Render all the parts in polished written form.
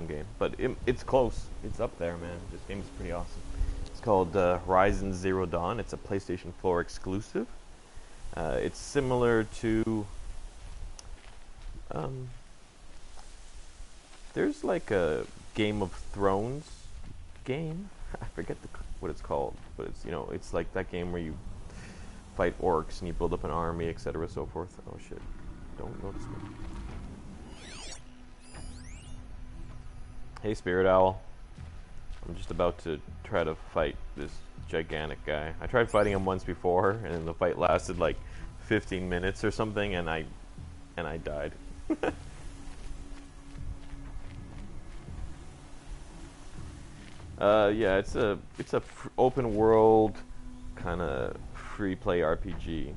game, but it's close. It's up there, man. This game is pretty awesome. It's called Horizon Zero Dawn. It's a PlayStation 4 exclusive. It's similar to um, there's like a Game of Thrones game. I forget what it's called, but it's it's like that game where you fight orcs and you build up an army, etc. So forth. Oh shit! Don't notice me. Hey, Spirit Owl. I'm just about to try to fight this gigantic guy. I tried fighting him once before, and the fight lasted like 15 minutes or something, and I died. Yeah, it's a open world kind of free play RPG.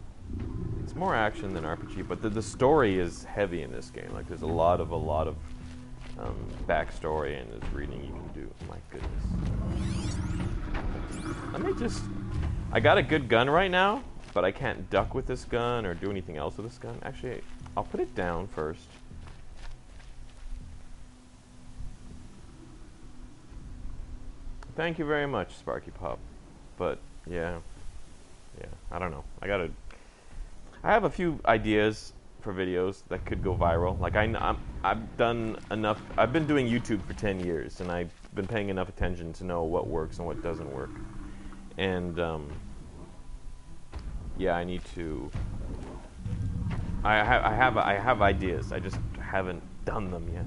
It's more action than RPG, but the story is heavy in this game. Like there's a lot of backstory and there's reading you can do. Oh my goodness. Let me just. I got a good gun right now, but I can't duck with this gun or do anything else with this gun. Actually, I'll put it down first. Thank you very much, Sparky Pop. But yeah, I don't know. I have a few ideas for videos that could go viral. Like I've done enough. I've been doing YouTube for 10 years, and I've been paying enough attention to know what works and what doesn't work. And yeah, I need to. I have ideas. I just haven't done them yet.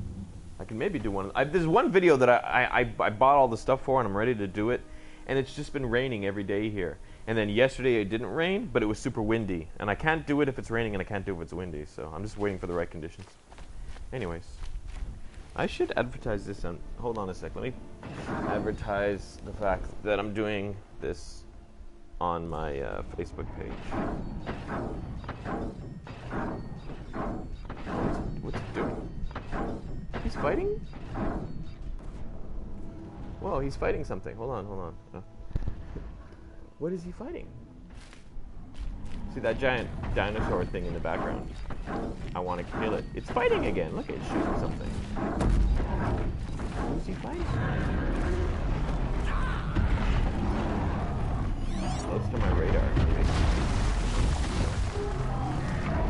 I can maybe do one. There's one video that I bought all the stuff for, and I'm ready to do it. And it's just been raining every day here. And then yesterday it didn't rain, but it was super windy. And I can't do it if it's raining, and I can't do it if it's windy. So I'm just waiting for the right conditions. Anyways, I should advertise this on. Hold on a sec. Let me advertise the fact that I'm doing this on my Facebook page. What's he doing? He's fighting? Whoa, he's fighting something. Hold on. What is he fighting? See that giant dinosaur thing in the background? I want to kill it. It's fighting again. Look, it's shooting something. Who's he fighting? Close to my radar.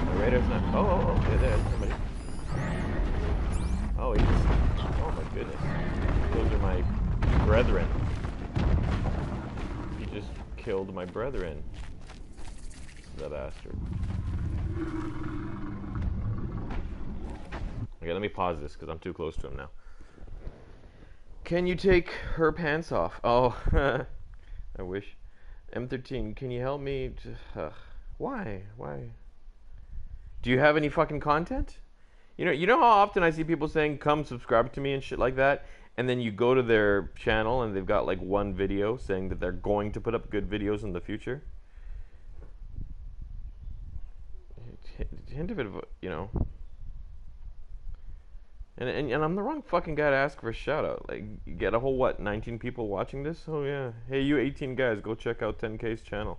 My radar's not. Oh, there's somebody. Oh, he just. Oh my goodness. Those are my brethren. He just killed my brethren. That bastard. Okay, let me pause this because I'm too close to him now. Can you take her pants off? Oh, I wish. M13, can you help me? Why? Do you have any fucking content? You know how often I see people saying, come subscribe to me and shit like that? And then you go to their channel and they've got like one video saying that they're going to put up good videos in the future? Hint of it, And I'm the wrong fucking guy to ask for a shout out. Like, you get a whole, 19 people watching this? Oh yeah. Hey, you 18 guys, go check out 10K's channel.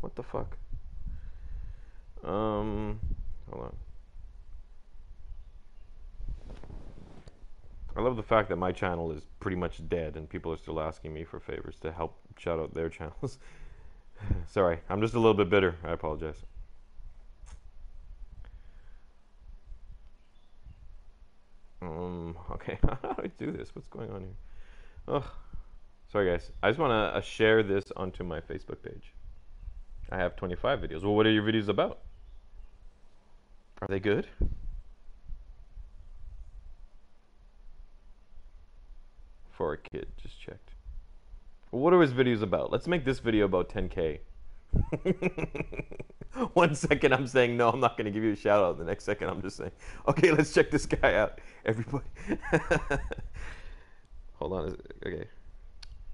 What the fuck? Hold on. I love the fact that my channel is pretty much dead and people are still asking me for favors to help shout out their channels. Sorry, I'm just a little bit bitter. I apologize. Okay, how do I do this? What's going on here? Ugh. Sorry guys, I just want to share this onto my Facebook page. I have 25 videos. Well, what are your videos about? Are they good? For a kid, just checked. Well, what are his videos about? Let's make this video about 10K. 1 second I'm saying no, I'm not going to give you a shout out. The next second I'm just saying, okay, let's check this guy out. Everybody. Hold on. Okay.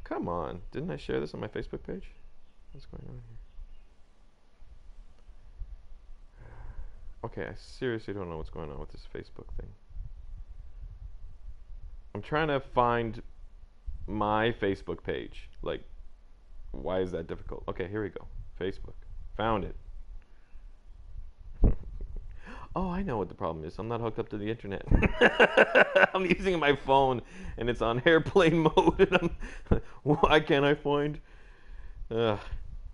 Come on. Didn't I share this on my Facebook page? What's going on here? Okay, I seriously don't know what's going on with this Facebook thing. I'm trying to find my Facebook page. Like, why is that difficult? Okay, here we go. Facebook. Found it. Oh, I know what the problem is. I'm not hooked up to the internet. I'm using my phone, and it's on airplane mode, and why can't I find...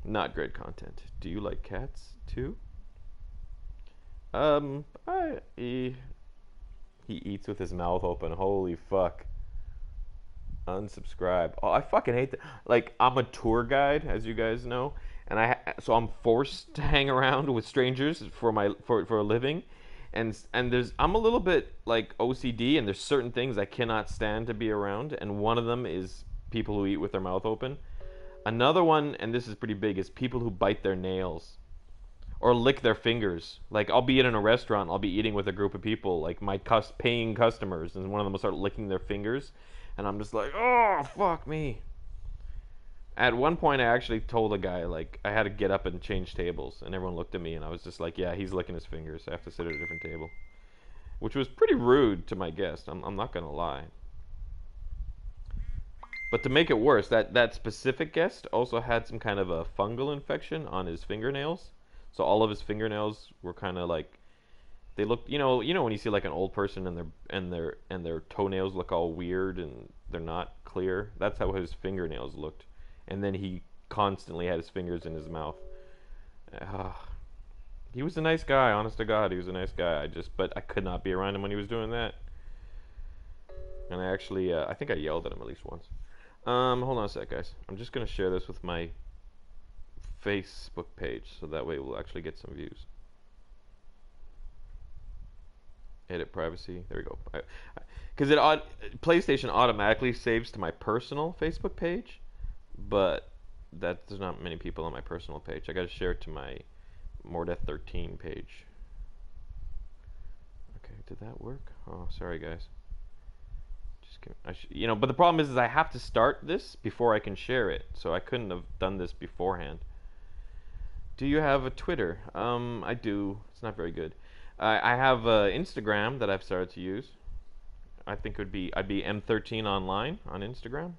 not great content. Do you like cats, too? He eats with his mouth open. Holy fuck. Unsubscribe. Oh, I fucking hate that. Like, I'm a tour guide, as you guys know, and so I'm forced to hang around with strangers for a living, and I'm a little bit like OCD, and there's certain things I cannot stand to be around, and one of them is people who eat with their mouth open. Another one, and this is pretty big, is people who bite their nails or lick their fingers. Like, I'll be in a restaurant, I'll be eating with a group of people, like my paying customers, and one of them will start licking their fingers, and I'm just like, oh, fuck me. At one point, I actually told a guy, like, I had to get up and change tables, and everyone looked at me, and I was just like, yeah, he's licking his fingers. I have to sit at a different table. Which was pretty rude to my guest, I'm not going to lie. But to make it worse, that specific guest also had some kind of a fungal infection on his fingernails. So all of his fingernails were kind of like, they looked, you know when you see like an old person and their toenails look all weird and they're not clear. That's how his fingernails looked. And then he constantly had his fingers in his mouth. He was a nice guy, honest to God, he was a nice guy. But I could not be around him when he was doing that. And I actually, I think I yelled at him at least once. Hold on a sec, guys. I'm just gonna share this with my Facebook page, so that way we'll actually get some views. Edit privacy. There we go. Because PlayStation automatically saves to my personal Facebook page, but there's not many people on my personal page. I got to share it to my M13 page. Okay, did that work? Oh, sorry, guys. But the problem is I have to start this before I can share it, so I couldn't have done this beforehand. Do you have a Twitter? I do. It's not very good. I have Instagram that I've started to use. I think I'd be M13 online on Instagram.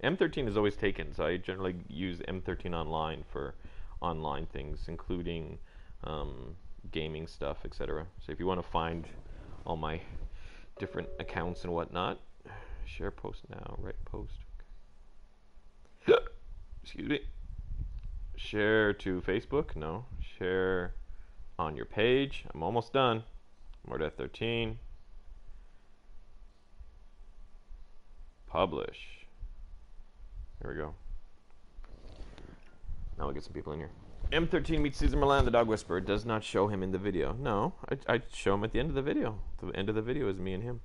M13 is always taken, so I generally use M13 online for online things, including gaming stuff, etc. So if you want to find all my different accounts and whatnot, share post now, right post. Excuse me. Share to Facebook? No. Share on your page. I'm almost done. More13. Publish. There we go. Now we'll get some people in here. M13 meets Caesar Milan, the dog whisperer. Does not show him in the video. No, I show him at the end of the video. The end of the video is me and him.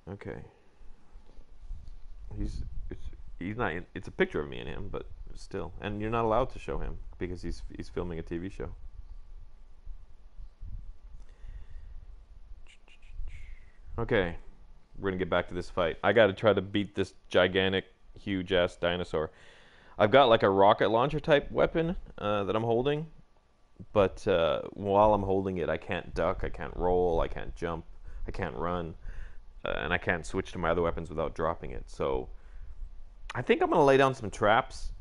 Okay. He's not. It's a picture of me and him, but still. And you're not allowed to show him because he's filming a TV show. Okay, we're gonna get back to this fight. I gotta try to beat this gigantic, huge ass dinosaur. I've got like a rocket launcher type weapon that I'm holding, but while I'm holding it, I can't duck, I can't roll, I can't jump, I can't run. And I can't switch to my other weapons without dropping it. So I think I'm going to lay down some traps,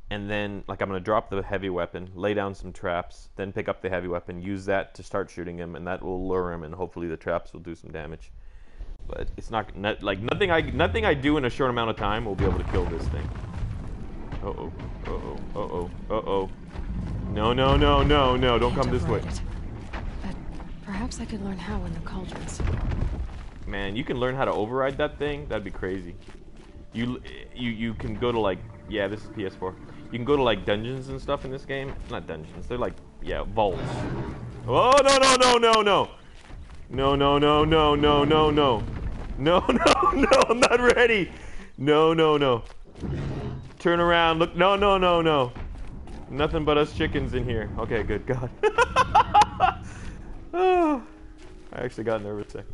and then I'm going to drop the heavy weapon, lay down some traps, then pick up the heavy weapon, use that to start shooting him, and that will lure him, and hopefully the traps will do some damage. But it's not like nothing I do in a short amount of time will be able to kill this thing. Uh-oh. Uh-oh. Uh-oh. Uh-oh. No, no, no, no, no, don't come this way. But perhaps I could learn how in the cauldrons. Man, you can learn how to override that thing? That'd be crazy. You can go to yeah, this is PS4. You can go to dungeons and stuff in this game. Not dungeons. They're vaults. Oh no no no no no. No no no no no no no. No no no, I'm not ready. No no no. Turn around. Look. No no no no. Nothing but us chickens in here. Okay, good God. Oh, I actually got nervous there.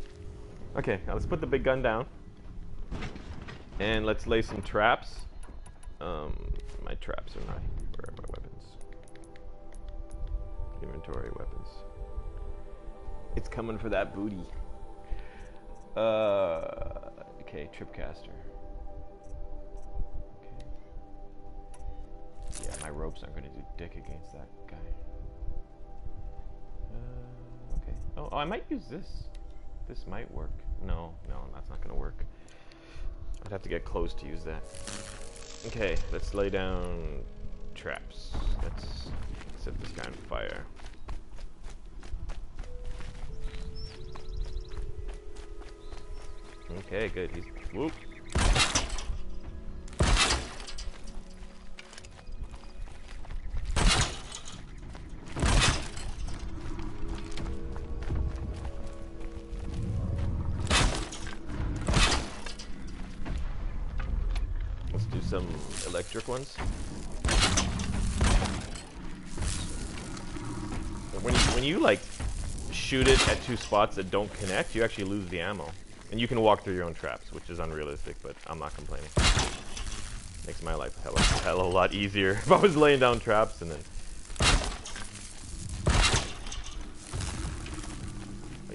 Okay, now let's put the big gun down. And let's lay some traps. My traps are not here. Where are my weapons? Inventory weapons. It's coming for that booty. Okay, tripcaster. Okay. Yeah, my ropes aren't going to do dick against that guy. Oh, I might use this. This might work. No, that's not gonna work. I'd have to get close to use that. Okay, let's lay down traps. Let's set this guy on fire. Okay, good. He's whoop. Let's do some electric ones. When you like shoot it at two spots that don't connect, you actually lose the ammo. And you can walk through your own traps, which is unrealistic, but I'm not complaining. Makes my life a hell of a lot easier if I was laying down traps and then...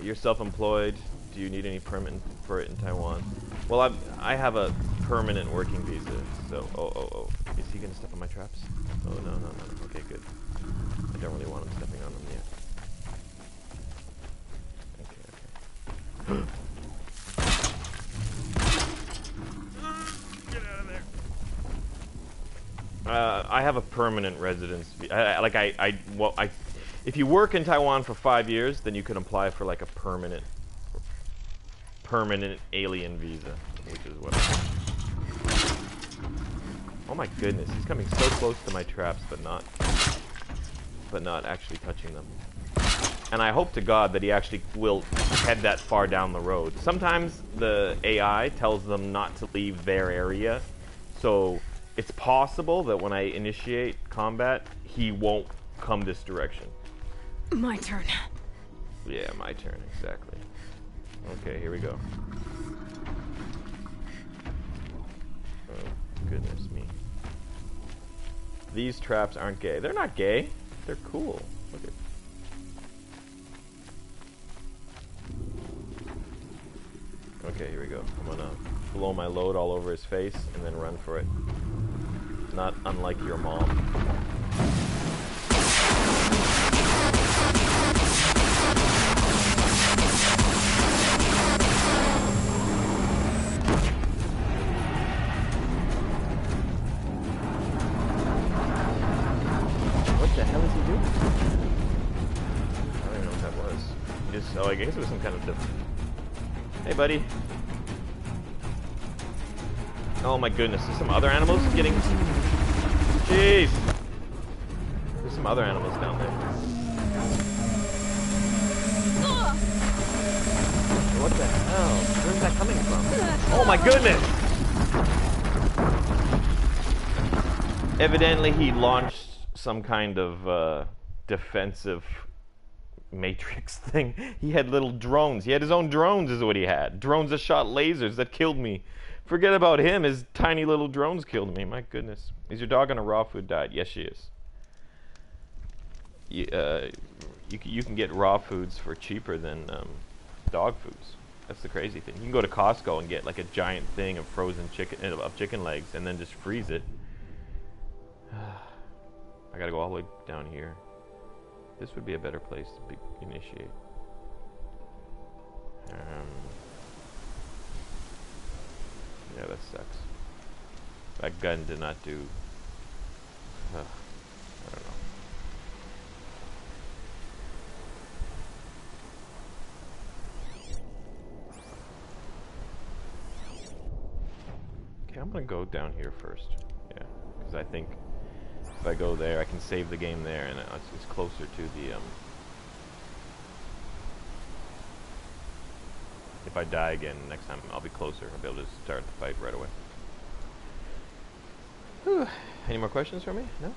You're self-employed. Do you need any permit for it in Taiwan? Well, I have a permanent working visa, so... Oh. Is he going to step on my traps? Oh, no. Okay, good. I don't really want him stepping on them yet. Okay. Get out of there. I have a permanent residence. If you work in Taiwan for 5 years, then you can apply for like a permanent alien visa, which is what I have. Oh my goodness, he's coming so close to my traps, but not actually touching them. And I hope to God that he actually will head that far down the road. Sometimes the AI tells them not to leave their area, so it's possible that when I initiate combat, he won't come this direction. My turn. Yeah, my turn, exactly. Okay, here we go. Oh, goodness me. These traps aren't gay. They're not gay. They're cool. Look at. Okay, here we go. I'm gonna blow my load all over his face and then run for it. Not unlike your mom. What the hell is he doing? I don't even know what that was. He just, oh, I guess it was some kind of Hey, buddy. Oh my goodness, there's some other animals getting... Jeez! There's some other animals down there. What the hell? Where's that coming from? Oh my goodness! Evidently he launched some kind of defensive Matrix thing. He had little drones. He had his own drones is what he had. Drones that shot lasers that killed me. Forget about him. His tiny little drones killed me. My goodness. Is your dog on a raw food diet? Yes, she is. You can get raw foods for cheaper than dog foods. That's the crazy thing. You can go to Costco and get like a giant thing of frozen chicken legs and then just freeze it. I gotta go all the way down here. This would be a better place to initiate. Yeah, that sucks. That gun did not do... I don't know. Okay, I'm gonna go down here first. Yeah, because I think if I go there, I can save the game there, and it's closer to the... If I die again next time, I'll be closer. I'll be able to start the fight right away. Whew. Any more questions for me? No?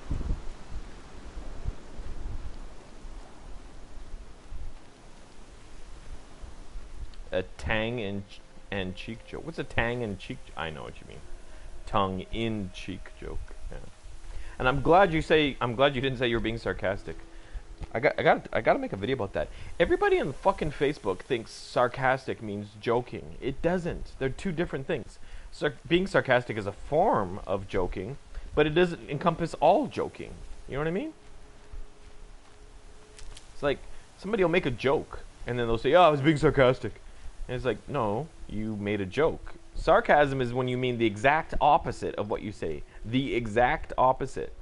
A tang-in-cheek joke. What's a tang-in-cheek? I know what you mean. Tongue-in-cheek joke. Yeah. And I'm glad you didn't say you were being sarcastic. I gotta make a video about that. Everybody on fucking Facebook thinks sarcastic means joking. It doesn't. They're two different things. Being sarcastic is a form of joking, but it doesn't encompass all joking. You know what I mean? It's like somebody will make a joke, And then they'll say, oh, I was being sarcastic. And it's like, no, you made a joke. Sarcasm is when you mean the exact opposite of what you say. The exact opposite.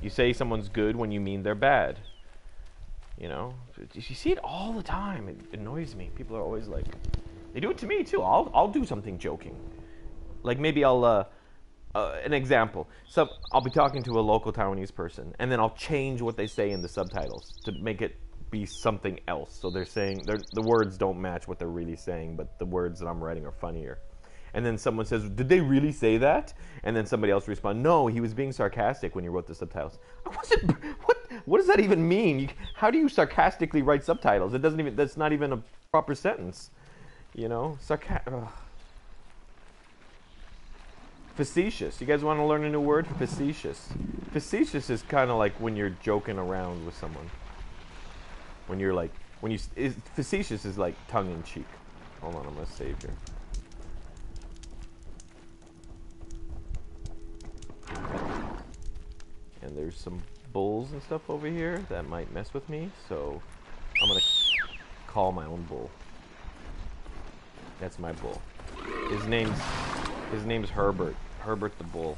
You say someone's good when you mean they're bad. You know? You see it all the time. It annoys me. People are always like... They do it to me, too. I'll do something joking. Like, maybe I'll... an example. So I'll be talking to a local Taiwanese person, and then I'll change what they say in the subtitles to make it be something else. So they're saying... the words don't match what they're really saying, but the words that I'm writing are funnier. And then someone says, did they really say that? And then somebody else responds, no, he was being sarcastic when he wrote the subtitles. What does that even mean? How do you sarcastically write subtitles? It doesn't even, that's not even a proper sentence. You know? Facetious. You guys want to learn a new word? Facetious. Facetious is kind of like when you're joking around with someone. When you're like, facetious is like tongue-in-cheek. Hold on, I'm going to save here. And there's some bulls and stuff over here that might mess with me, so I'm gonna call my own bull. That's my bull. His name's Herbert. Herbert the bull.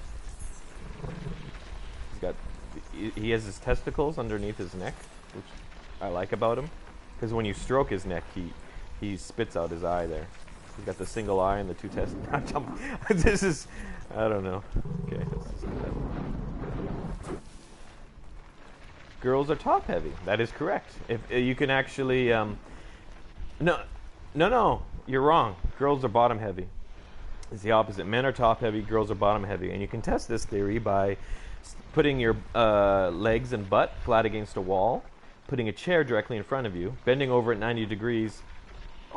He has his testicles underneath his neck, which I like about him, because when you stroke his neck, he spits out his eye there. He's got the single eye and the two testicles. This is, I don't know. Okay, let's just do that. Girls are top heavy. That is correct. If you can actually, no, you're wrong. Girls are bottom heavy. It's the opposite. Men are top heavy. Girls are bottom heavy. And you can test this theory by putting your legs and butt flat against a wall, putting a chair directly in front of you, bending over at 90 degrees,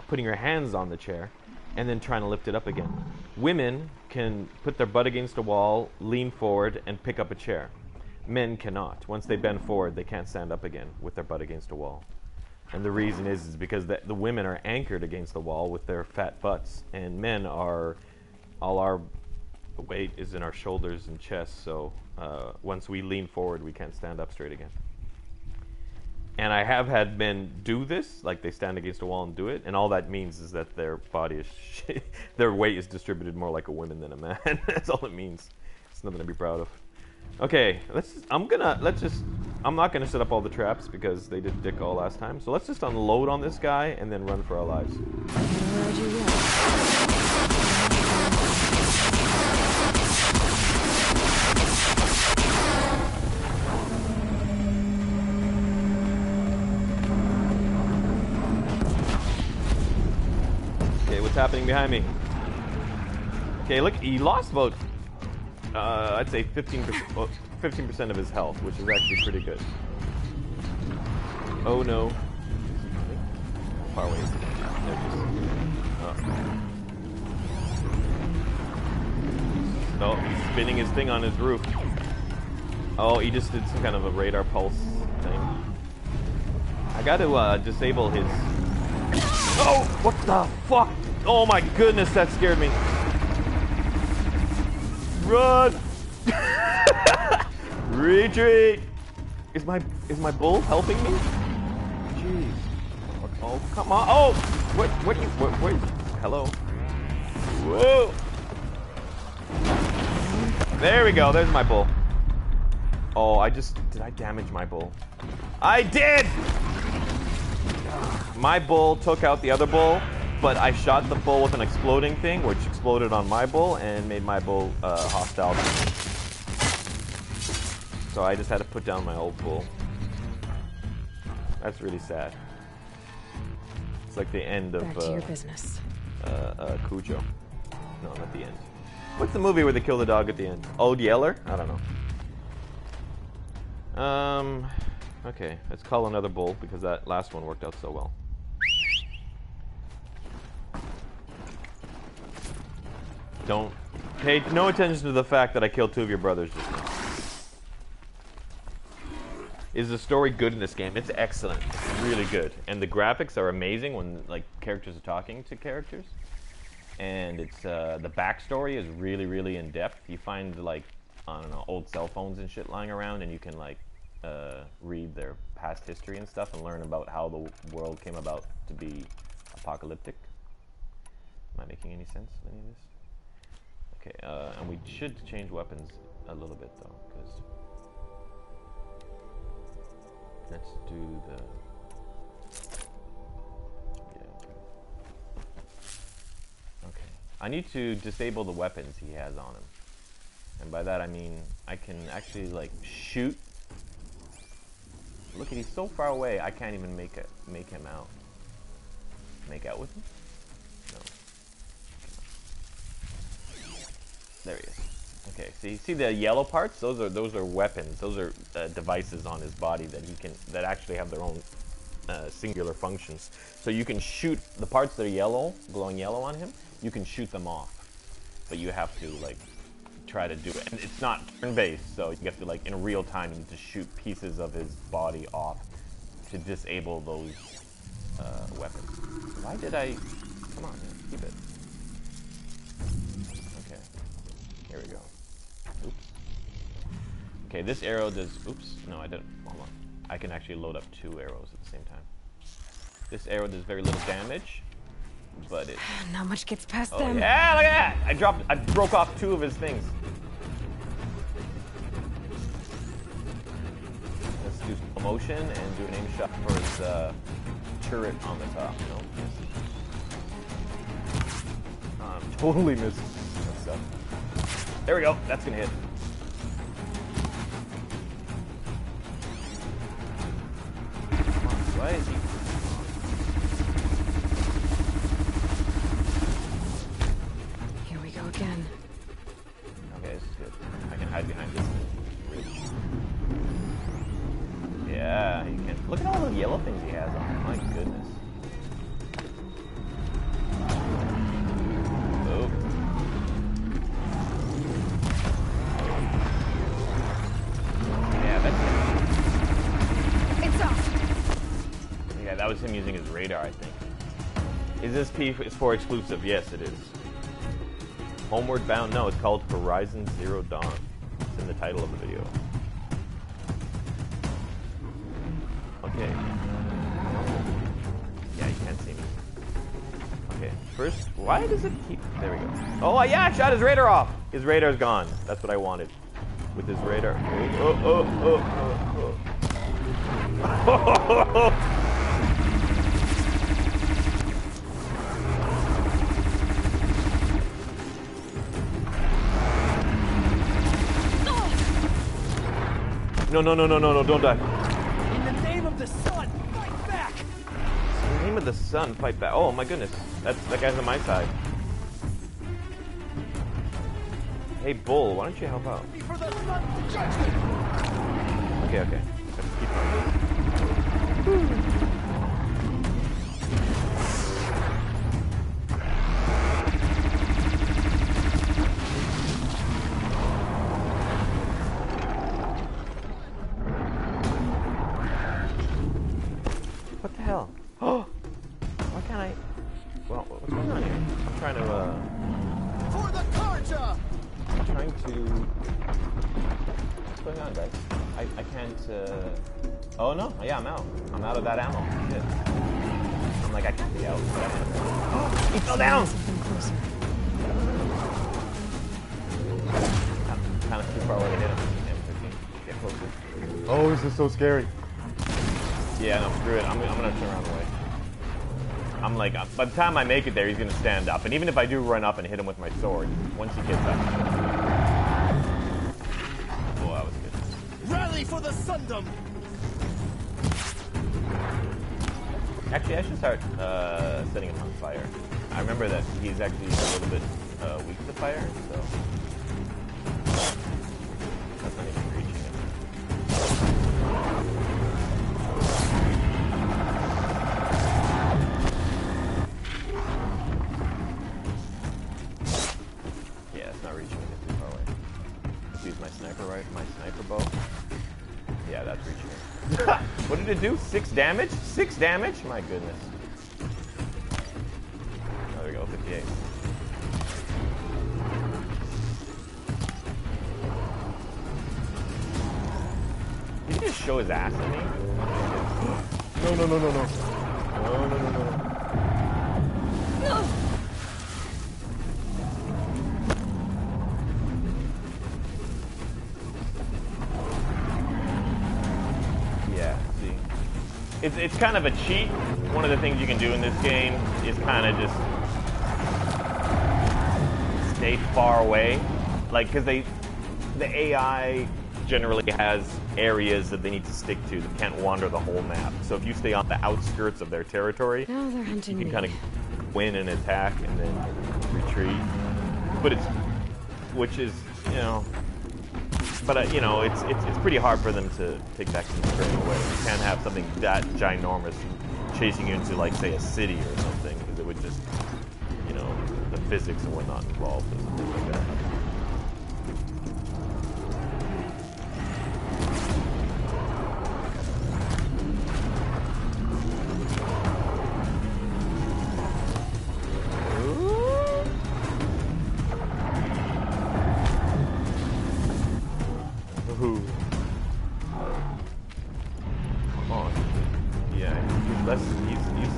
putting your hands on the chair, and then trying to lift it up again. Women can put their butt against a wall, lean forward, and pick up a chair. Men cannot. Once they bend forward, they can't stand up again with their butt against a wall. And the reason is because the women are anchored against the wall with their fat butts, and men are, all our weight is in our shoulders and chest, so once we lean forward, we can't stand up straight again. And I have had men do this, like they stand against a wall and do it, and all that means is that their body is their weight is distributed more like a woman than a man. That's all it means. It's nothing to be proud of. Okay, I'm not gonna set up all the traps because they did dick all last time. So let's just unload on this guy and then run for our lives. Okay, what's happening behind me? Okay, look, he lost about I'd say 15% of his health, which is actually pretty good. Oh no. How far away is he? Oh, he's spinning his thing on his roof. Oh, he just did some kind of a radar pulse thing. I got to disable his... Oh, what the fuck? Oh my goodness, that scared me. Run! Retreat! Is my bull helping me? Jeez. Oh, come on. Oh! What hello? Whoa! There we go. There's my bull. Oh, did I damage my bull? I did! My bull took out the other bull, but I shot the bull with an exploding thing, which exploded on my bull and made my bull hostile. So I just had to put down my old bull. That's really sad. It's like the end of Back to your business. Cujo. No, not the end. What's the movie where they kill the dog at the end? Old Yeller? I don't know. Okay, let's call another bull because that last one worked out so well. Don't pay no attention to the fact that I killed 2 of your brothers just now. Is the story good in this game? It's excellent. It's really good. And the graphics are amazing when like characters are talking to characters. And it's the backstory is really, really in depth. You find like, I don't know, old cell phones and shit lying around and you can like read their past history and stuff and learn about how the world came about to be apocalyptic. Am I making any sense with any of this? Okay, and we should change weapons a little bit though, because let's do the okay. I need to disable the weapons he has on him. And by that I mean I can actually like shoot. Look at, he's so far away I can't even make him out. Make out with him? No. There he is. Okay, see the yellow parts? Those are weapons. Those are devices on his body that actually have their own singular functions. So you can shoot the parts that are yellow, glowing yellow on him. You can shoot them off, but you have to like try to do it. And it's not turn-based, so you have to like in real time you need to shoot pieces of his body off to disable those weapons. Why did I? Come on, man, keep it. Okay, here we go. Oops. Okay, this arrow does. Oops. No, I didn't. Hold on. I can actually load up 2 arrows at the same time. This arrow does very little damage, but it. Not much gets past Oh, them. yeah, look at that! I broke off 2 of his things. Let's do slow motion and do an aim shot for his turret on the top. No, totally missed that stuff. There we go. That's gonna hit. Come on, why is he? Again. Okay, this is good. I can hide behind this ridge. Yeah, you can. Look at all the yellow things he has on. My goodness. Oh. Yeah, that's it. It's off. Yeah, that was him using his radar, I think. Is this P4 exclusive? Yes, it is. Homeward Bound? No, it's called Horizon Zero Dawn. It's in the title of the video. Okay. Yeah, you can't see me. Okay, first, why does it keep... There we go. Oh, yeah, I shot his radar off! His radar's gone. That's what I wanted. With his radar. Oh. No, don't die. In the name of the sun, fight back! In the name of the sun, fight back. Oh my goodness. That guy's on my side. Hey, Bull, why don't you help out? For the sun's judgment! Okay. Let's keep on this. What the hell? Oh! Why can't I... Well, what's going on here? I'm trying to, For the Karja! I'm trying to... What's going on, guys? I can't, Oh, no. Yeah, I'm out. I'm out of that ammo. Shit. I'm like, I can't be out. Oh, he fell down! I'm kind of too far away to hit him. M13. Get closer. Oh, this is so scary. Yeah, no, screw it. I'm gonna turn around away. I'm like, by the time I make it there, he's gonna stand up. And even if I do run up and hit him with my sword, once he gets up. Oh, that was good. Rally for the Sundom! Actually, I should start setting him on fire. I remember that he's actually a little bit weak to fire, so that's not even reaching him. Yeah, it's not reaching him. It's too far away. Let's use my sniper bow. Yeah, that's reaching him. What did it do? 6 damage? 6 damage? My goodness. Oh, there we go, 58. Did he just show his ass at me? No, no, no, no, no. No, no, no, no. Yeah, see. It's kind of a cheat. One of the things you can do in this game is kind of just stay far away. Like, because the AI generally has areas that they need to stick to. They can't wander the whole map. So if you stay on the outskirts of their territory, Now they're you hunting can me. kind of win and attack and then retreat. But which is, you know, but you know, it's pretty hard for them to take that straight away. You can't have something that ginormous chasing you into, like, say, a city or something, because it would just, you know, the physics and whatnot involved and things like that.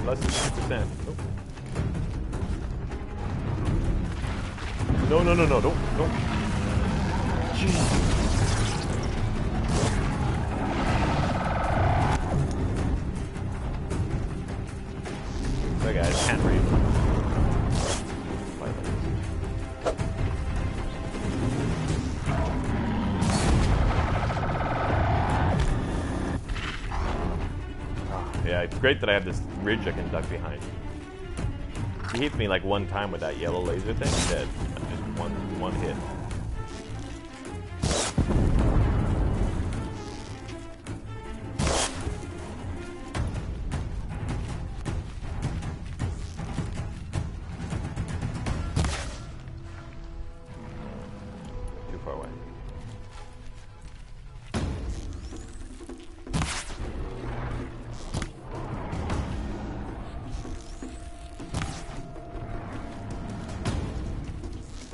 Less than 2%. Oh. No, no, no, no, don't. Jeez. Sorry guys, can't read. Yeah, it's great that I have this ridge I can duck behind. He hits me like one time with that yellow laser thing, I'm dead. Just one hit. Too far away.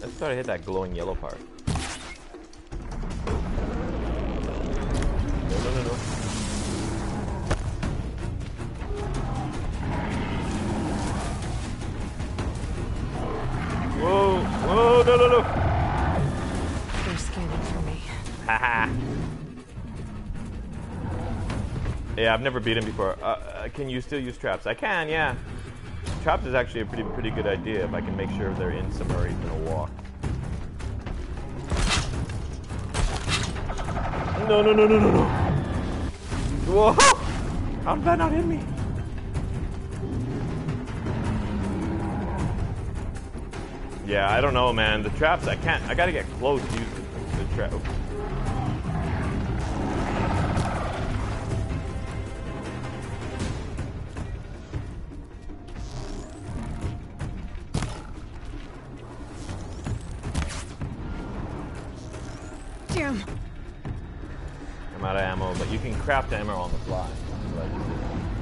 Let's try to hit that glowing yellow part. No, no, no, no. Whoa, whoa, no, no, no. They're scanning for me. Haha. Yeah, I've never beat him before. Can you still use traps? I can, yeah. Traps is actually a pretty good idea if I can make sure they're in somewhere he's gonna walk. No, no, no, no, no, no. Whoa! How did that not hit me? Yeah, I don't know, man. The traps, I gotta get close to use the trap. Damn. I'm out of ammo, but you can craft ammo on the fly. Like,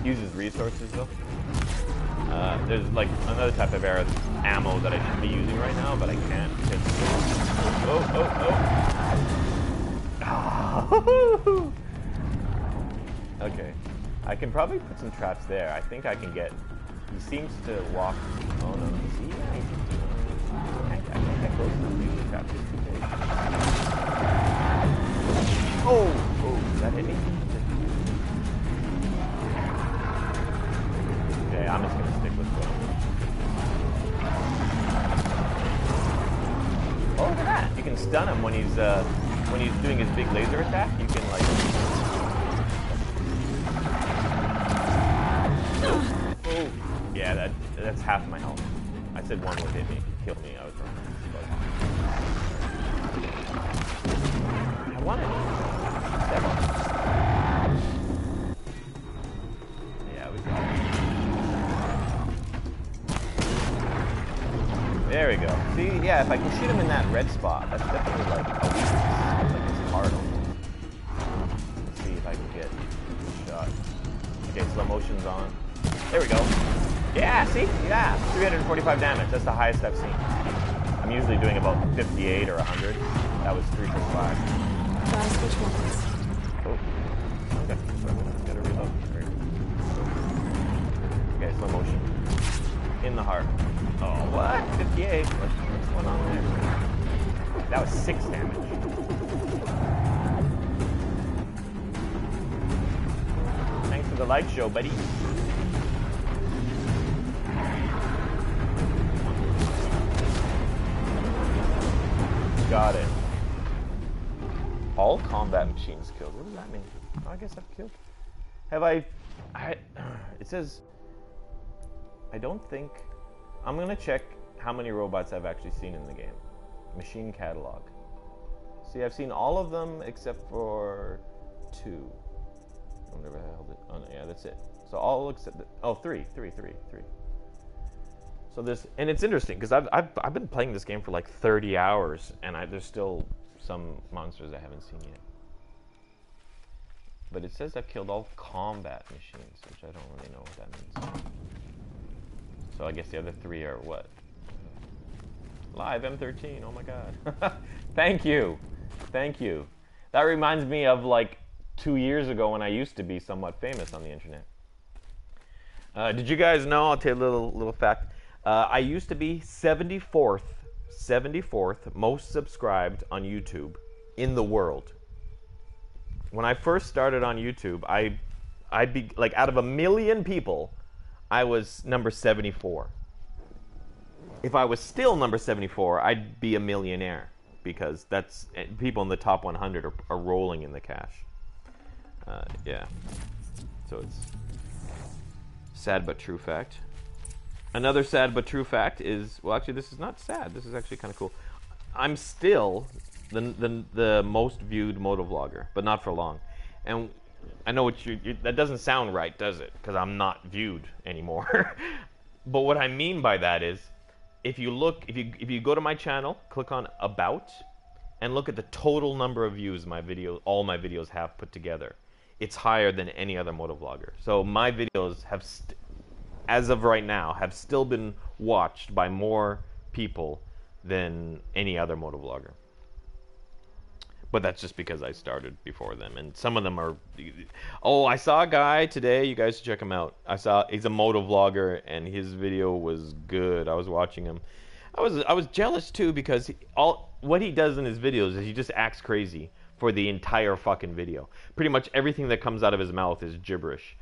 uses resources though. There's like another type of ammo that I should be using right now, but I can't because. Oh. Okay, I can probably put some traps there. I think I can get. He seems to walk. Oh no! See, I can't get close enough to use the traps. Oh, that hit me. Okay, I'm just gonna stick with them. Oh, look at that! You can stun him when he's doing his big laser attack. You can like. Oh, yeah, that's half my health. I said one would hit me, kill me. I was wrong. I wanted. Yeah, we got it. There we go. See, yeah, if I can shoot him in that red spot, that's definitely like a weakness. Like it's hard almost. Let's see if I can get a shot. Okay, slow motion's on. There we go. Yeah, see? Yeah, 345 damage. That's the highest I've seen. I'm usually doing about 58 or 100. That was 3.5. Gotta switch weapons. Oh. Okay. So I'm gonna reload. slow motion. In the heart. Oh, what? 58. What's going on there? That was 6 damage. Thanks for the light show, buddy. Got it. All combat machines killed. What does that mean? Oh, I guess I've killed. Have I... It says... I don't think... I'm going to check how many robots I've actually seen in the game. Machine catalog. See, I've seen all of them except for 2. I wonder if I held it. Oh, no, yeah, that's it. So all except... three. So this... And it's interesting, because I've been playing this game for like 30 hours, and there's still some monsters I haven't seen yet. But it says I've killed all combat machines, which I don't really know what that means. So I guess the other 3 are what? Live M13, oh my god. Thank you. Thank you. That reminds me of like 2 years ago when I used to be somewhat famous on the internet. Did you guys know, I'll tell you a little fact. I used to be 74th most subscribed on YouTube in the world. When I first started on YouTube, I'd be like, out of 1 million people, I was number 74. If I was still number 74, I'd be a millionaire, because that's people in the top 100 are rolling in the cash. Yeah. So it's sad but true fact. Another sad but true fact is, well, actually, this is not sad. This is actually kind of cool. I'm still the most viewed motovlogger, but not for long. And I know that doesn't sound right, does it? Because I'm not viewed anymore. But what I mean by that is, if you go to my channel, click on About, and look at the total number of views all my videos have put together, it's higher than any other motovlogger. So my videos have, as of right now, have still been watched by more people than any other motovlogger. But that's just because I started before them, and some of them are... Oh, I saw a guy today, you guys should check him out. He's a motovlogger, and his video was good. I was watching him. I was jealous too, because what he does in his videos is he just acts crazy for the entire fucking video. Pretty much everything that comes out of his mouth is gibberish.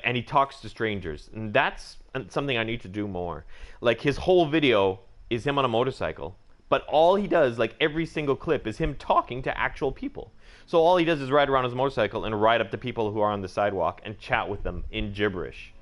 And he talks to strangers, and that's something I need to do more. Like, his whole video is him on a motorcycle, but all he does, like every single clip, is him talking to actual people. So all he does is ride around his motorcycle and ride up to people who are on the sidewalk and chat with them in gibberish.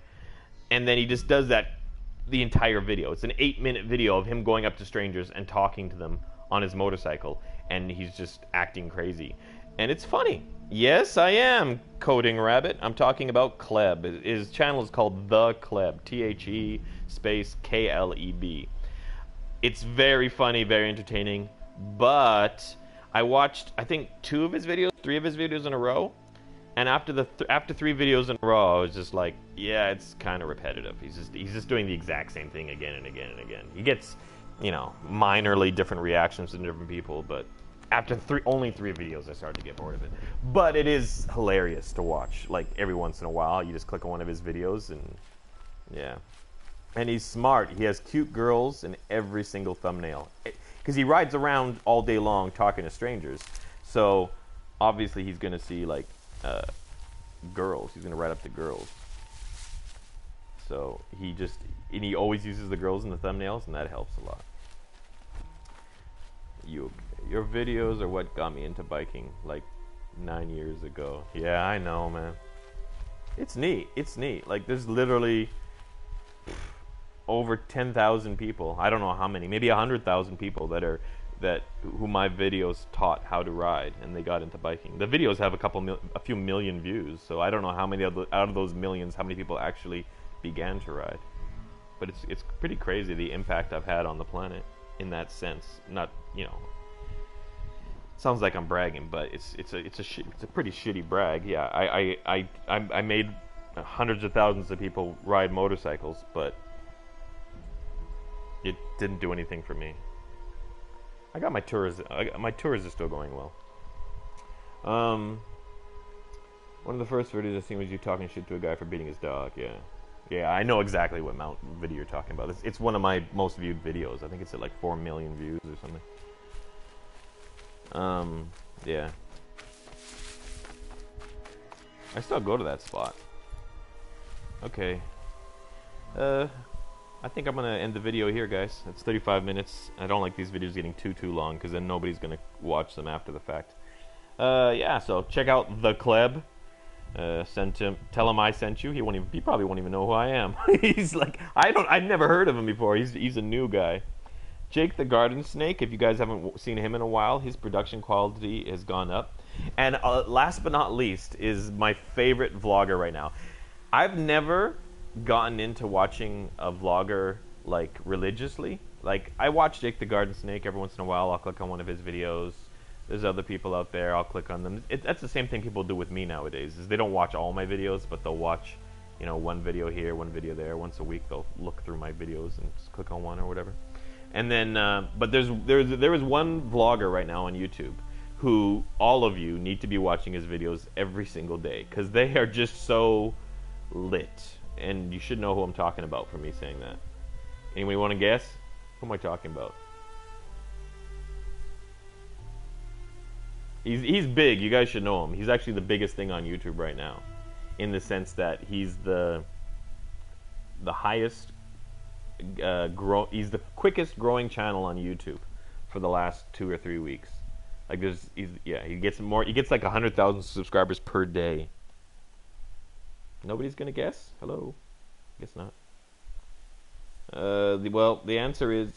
And then he just does that the entire video. It's an 8-minute video of him going up to strangers and talking to them on his motorcycle, and he's just acting crazy. And it's funny. Yes, I am, Coding Rabbit. I'm talking about Kleb. His channel is called The Kleb. THE space KLEB. It's very funny, very entertaining, but I watched, I think, 3 of his videos in a row, and after 3 videos in a row, I was just like, yeah, it's kind of repetitive. He's just doing the exact same thing again and again and again. He gets, minorly different reactions from different people, but after only 3 videos, I started to get bored of it. But it is hilarious to watch. Like, every once in a while, you just click on one of his videos, and yeah. And he's smart. He has cute girls in every single thumbnail. Because he rides around all day long talking to strangers. So, obviously, he's going to see, like, girls. He's going to ride up to girls. So, he always uses the girls in the thumbnails, and that helps a lot. Your videos are what got me into biking, like, 9 years ago. Yeah, I know, man. It's neat. It's neat. Like, there's literally... over 10,000 people. I don't know how many. Maybe 100,000 people who my videos taught how to ride, and they got into biking. The videos have a few million views, so I don't know how many out of those millions, how many people actually began to ride. But it's pretty crazy the impact I've had on the planet in that sense. Not, sounds like I'm bragging, but it's a pretty shitty brag. Yeah, I made hundreds of thousands of people ride motorcycles, but it didn't do anything for me. I got my tours. My tours are still going well. One of the first videos I seen was you talking shit to a guy for beating his dog. Yeah, Yeah, I know exactly what mount video you're talking about. It's one of my most viewed videos. I think it's at like 4 million views or something. Yeah. I still go to that spot. Okay. I think I'm gonna end the video here, guys. It's 35 minutes. I don't like these videos getting too long, because then nobody's gonna watch them after the fact. Yeah, so check out the Kleb. Tell him I sent you. He probably won't even know who I am. He's like, I've never heard of him before. He's a new guy. Jake the Garden Snake, if you guys haven't seen him in a while, his production quality has gone up. And last but not least is my favorite vlogger right now. I've never gotten into watching a vlogger like religiously. Like, I watch Jake the Garden Snake every once in a while. I'll click on one of his videos. There's other people out there. I'll click on them. That's the same thing people do with me nowadays. Is they don't watch all my videos, but they'll watch, you know, one video here, one video there. Once a week, they'll look through my videos and just click on one or whatever. And then, but there is one vlogger right now on YouTube who all of you need to be watching his videos every single day, because they are just so lit. And you should know who I'm talking about for me saying that. Anybody want to guess? Who am I talking about? He's big. You guys should know him. He's actually the biggest thing on YouTube right now, in the sense that he's the highest he's the quickest growing channel on YouTube for the last 2 or 3 weeks. Like he gets like 100,000 subscribers per day. Nobody's gonna guess? Hello? Guess not. Well, the answer is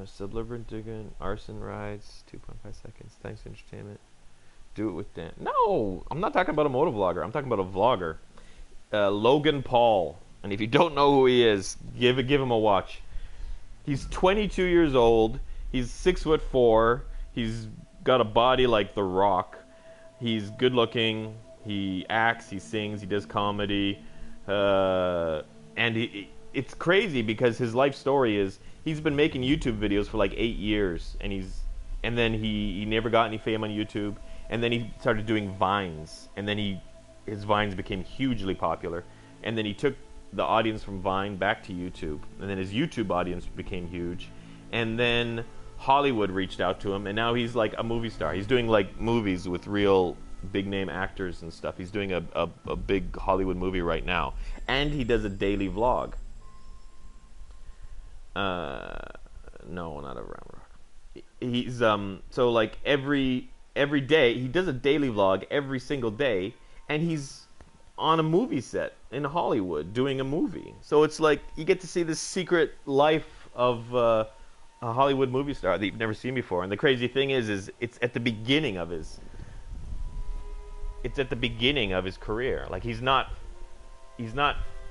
Subliverant Diggin, Arson Rides, 2.5 seconds, Thanks Entertainment, Do It With Dan. No! I'm not talking about a motovlogger. I'm talking about a vlogger. Logan Paul. And if you don't know who he is, give him a watch. He's 22 years old. He's 6'4". He's got a body like The RHOK. He's good looking. He acts. He sings. He does comedy. And it's crazy because his life story is he's been making YouTube videos for like 8 years, and then he never got any fame on YouTube, and then he started doing Vines, and then his Vines became hugely popular, and then he took the audience from Vine back to YouTube, and then his YouTube audience became huge, and then Hollywood reached out to him, and now he's like a movie star. He's doing like movies with real big name actors and stuff. He's doing a big Hollywood movie right now, and he does a daily vlog. No, not a round rock. He's so like every day he does a daily vlog every single day, and he's on a movie set in Hollywood doing a movie. So it's like you get to see this secret life of a Hollywood movie star that you've never seen before. And the crazy thing is it's at the beginning of his career. Like he's not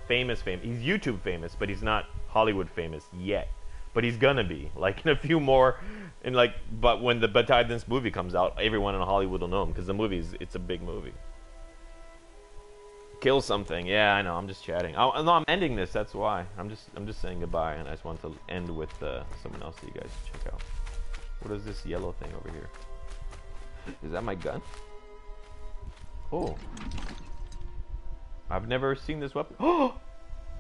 famous. He's YouTube famous, but he's not Hollywood famous yet. But he's gonna be, like, in a few more, but when the time this movie comes out, everyone in Hollywood will know him, because it's a big movie. Kill something. Yeah, I know. I'm just chatting. No, I'm ending this. That's why. I'm just saying goodbye, and I just want to end with someone else that you guys should check out. What is this yellow thing over here? Is that my gun? Oh. I've never seen this weapon. Oh!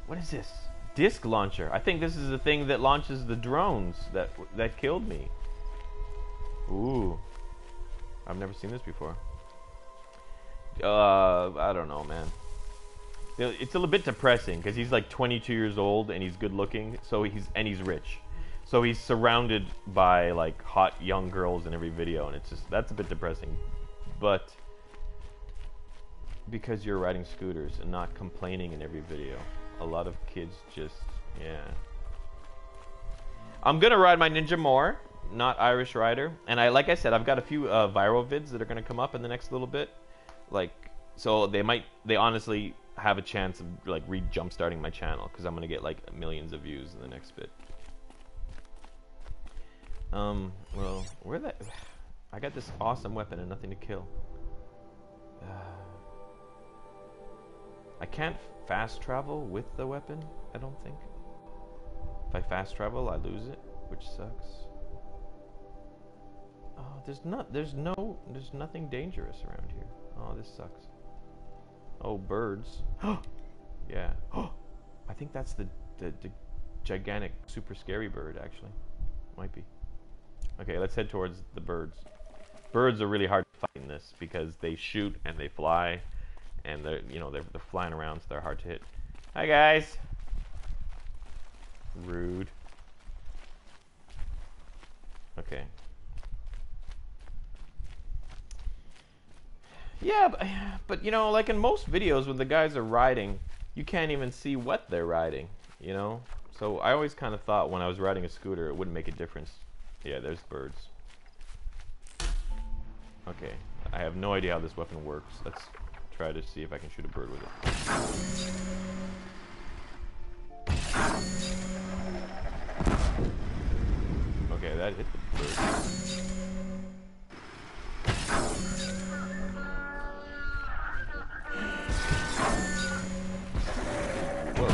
What is this? Disc launcher. I think this is the thing that launches the drones that killed me. Ooh. I've never seen this before. I don't know, man. It's a little bit depressing because he's like 22 years old and he's good looking, so he's rich. So he's surrounded by like hot young girls in every video, and that's a bit depressing. But because you're riding scooters and not complaining in every video, a lot of kids just, yeah. I'm gonna ride my Ninja more, not Irish Rider, and like I said, I've got a few viral vids that are gonna come up in the next little bit, like, so they honestly have a chance of like jump starting my channel, because I'm gonna get like millions of views in the next bit. Well, I got this awesome weapon and nothing to kill. I can't fast travel with the weapon, I don't think. If I fast travel, I lose it, which sucks. Oh, there's nothing dangerous around here. Oh, this sucks. Oh, birds. Yeah. I think that's the gigantic, super scary bird, actually. Might be. Okay, let's head towards the birds. Birds are really hard to fight in this because they shoot and they fly, and they're flying around, so they're hard to hit. Hi guys. Rude. Okay. Yeah, but you know, like in most videos when the guys are riding, you can't even see what they're riding, you know? So I always kind of thought when I was riding a scooter it wouldn't make a difference. Yeah, there's birds. Okay, I have no idea how this weapon works. Let's try to see if I can shoot a bird with it. Okay, that hit the bird. Whoa.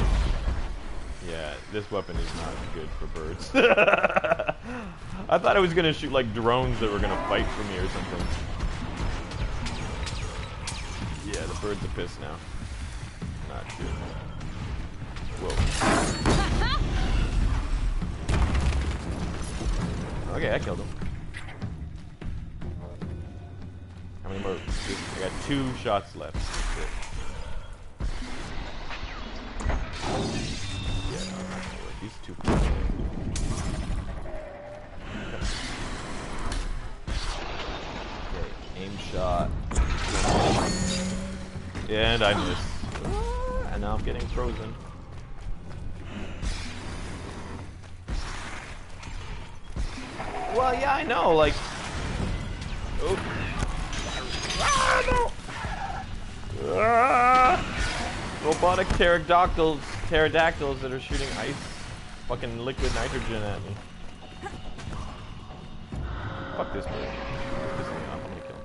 Yeah, this weapon is not good for birds. I thought I was gonna shoot like drones that were gonna fight for me or something. Yeah, the birds are pissed now. Not good. Whoa. Okay, I killed him. How many more? I got 2 shots left. That's it. Yeah, no, not gonna work. These 2 people. Okay, aim shot. And I missed. And now I'm getting frozen. Well, yeah, I know, like... Oh. Ah, no! Ah! Robotic pterodactyls that are shooting ice, fucking liquid nitrogen at me. Fuck this bitch. Fuck this thing off, I'm gonna kill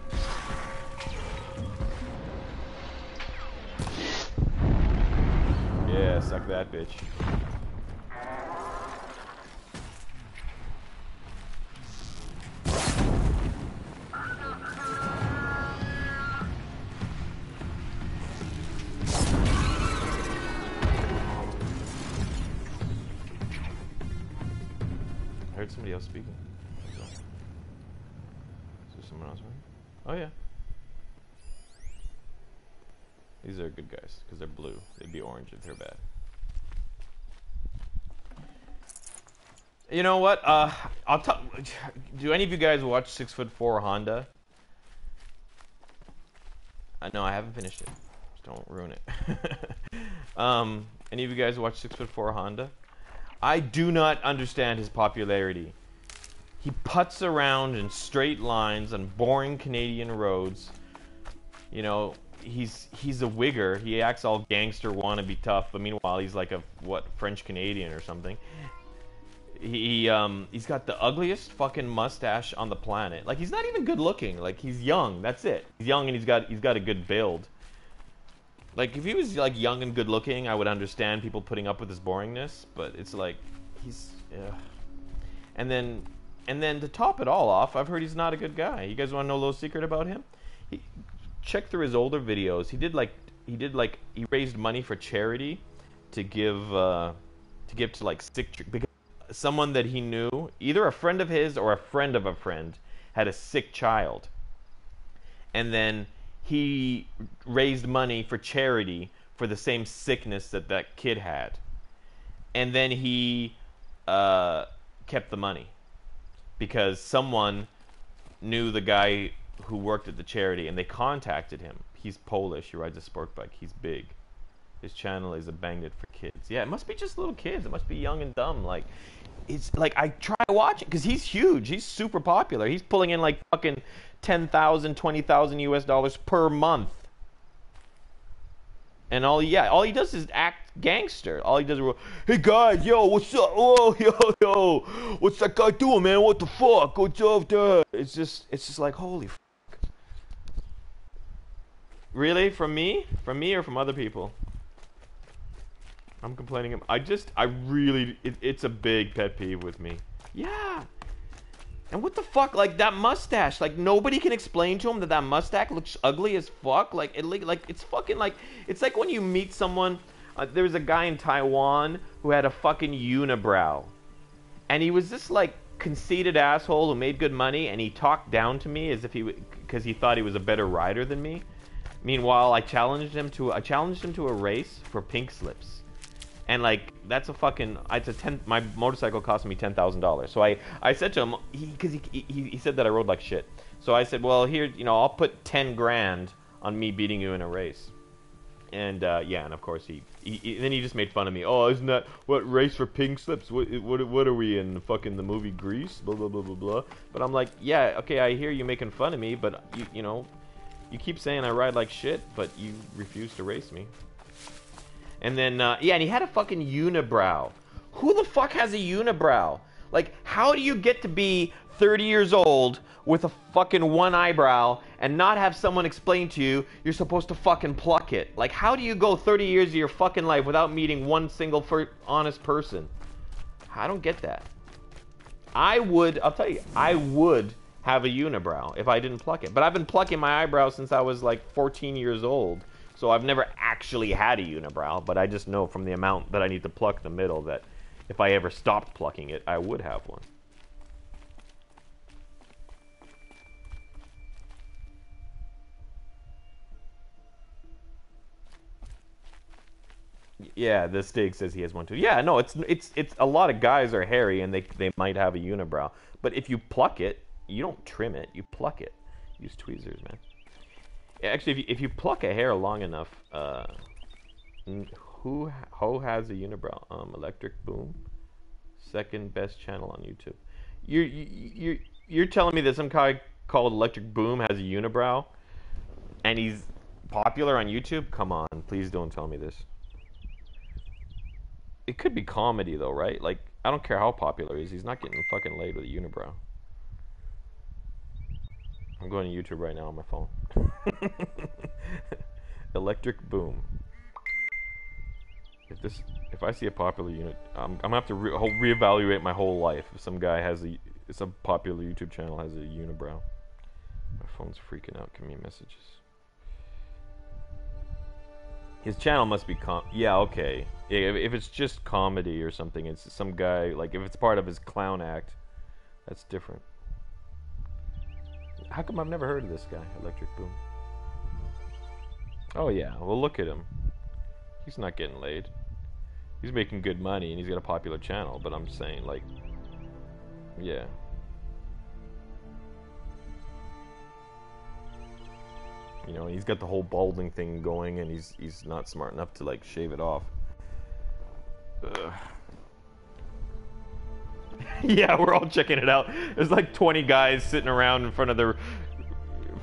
him. Yeah, suck that bitch. I heard somebody else speaking. Is there someone else running? Oh yeah. These are good guys because they're blue. They'd be orange if they're bad. You know what? I'll talk. Do any of you guys watch 6'4" Honda? No, I haven't finished it. Just don't ruin it. Any of you guys watch 6'4" Honda? I do not understand his popularity. He putts around in straight lines on boring Canadian roads. You know, he's a wigger. He acts all gangster, wannabe tough, but meanwhile he's like a French Canadian or something. He's got the ugliest fucking mustache on the planet. Like, he's not even good looking. Like, he's young. That's it. He's young and he's got a good build. Like, if he was like young and good looking, I would understand people putting up with his boringness. But it's like he's. Ugh. And then to top it all off, I've heard he's not a good guy. You guys want to know a little secret about him? Check through his older videos. He raised money for charity to give to like sick because someone that he knew, either a friend of his or a friend of a friend, had a sick child. And then he raised money for charity for the same sickness that kid had. And then he kept the money because someone knew the guy who worked at the charity and they contacted him. He's Polish. He rides a sport bike. He's big. His channel is a Banged It for kids. Yeah, it must be just little kids. It must be young and dumb. Like, it's like I try watching because he's huge. He's super popular. He's pulling in like fucking $10,000, $20,000 US per month. And all he does is act gangster. All he does is, hey guys, yo, what's up? Oh, yo, what's that guy doing, man? What the fuck? What's up there? It's just like, holy fuck. Really? From me? From me or from other people? I'm complaining. It's a big pet peeve with me. Yeah. And what the fuck? Like, that mustache. Like, nobody can explain to him that mustache looks ugly as fuck. Like, it's fucking like, it's like when you meet someone. There was a guy in Taiwan who had a fucking unibrow. And he was this, like, conceited asshole who made good money, and he talked down to me as if because he thought he was a better rider than me. Meanwhile, I challenged him to a race for pink slips. And, like, that's a fucking, my motorcycle cost me $10,000. So I said to him, because he said that I rode like shit. So I said, well, here, you know, I'll put 10 grand on me beating you in a race. And yeah, and of course then he just made fun of me. Oh, isn't that what race for pink slips? What are we in? Fucking the movie Grease? Blah blah blah blah blah. But I'm like, yeah, okay, I hear you making fun of me, but you know, you keep saying I ride like shit, but you refuse to race me. And then yeah, and he had a fucking unibrow. Who the fuck has a unibrow? Like, how do you get to be 30 years old with a fucking one eyebrow and not have someone explain to you you're supposed to fucking pluck it? Like, how do you go 30 years of your fucking life without meeting one single honest person? I don't get that. I'll tell you, I would have a unibrow if I didn't pluck it. But I've been plucking my eyebrow since I was like 14 years old. So I've never actually had a unibrow, but I just know from the amount that I need to pluck the middle that if I ever stopped plucking it, I would have one. Yeah, the Stig says he has one too. Yeah, no, it's a lot of guys are hairy and they might have a unibrow. But if you pluck it, you don't trim it, you pluck it. Use tweezers, man. Actually, if you pluck a hair long enough, who has a unibrow? Electric Boom, second best channel on YouTube. You're telling me that some guy called Electric Boom has a unibrow, and he's popular on YouTube? Come on, please don't tell me this. It could be comedy though, right? Like, I don't care how popular he is, he's not getting fucking laid with a unibrow. I'm going to YouTube right now on my phone. Electric Boom. If I see a popular unit, I'm gonna have to reevaluate my whole life. If some guy has some popular YouTube channel has a unibrow. My phone's freaking out. Give me messages. His channel must be yeah, okay. If it's just comedy or something, it's some guy, like if it's part of his clown act, that's different. How come I've never heard of this guy, Electric Boom? Oh yeah, well look at him. He's not getting laid. He's making good money and he's got a popular channel, but I'm saying, like, yeah. You know, he's got the whole balding thing going and he's not smart enough to, like, shave it off. Ugh. Yeah, we're all checking it out. There's like 20 guys sitting around in front of their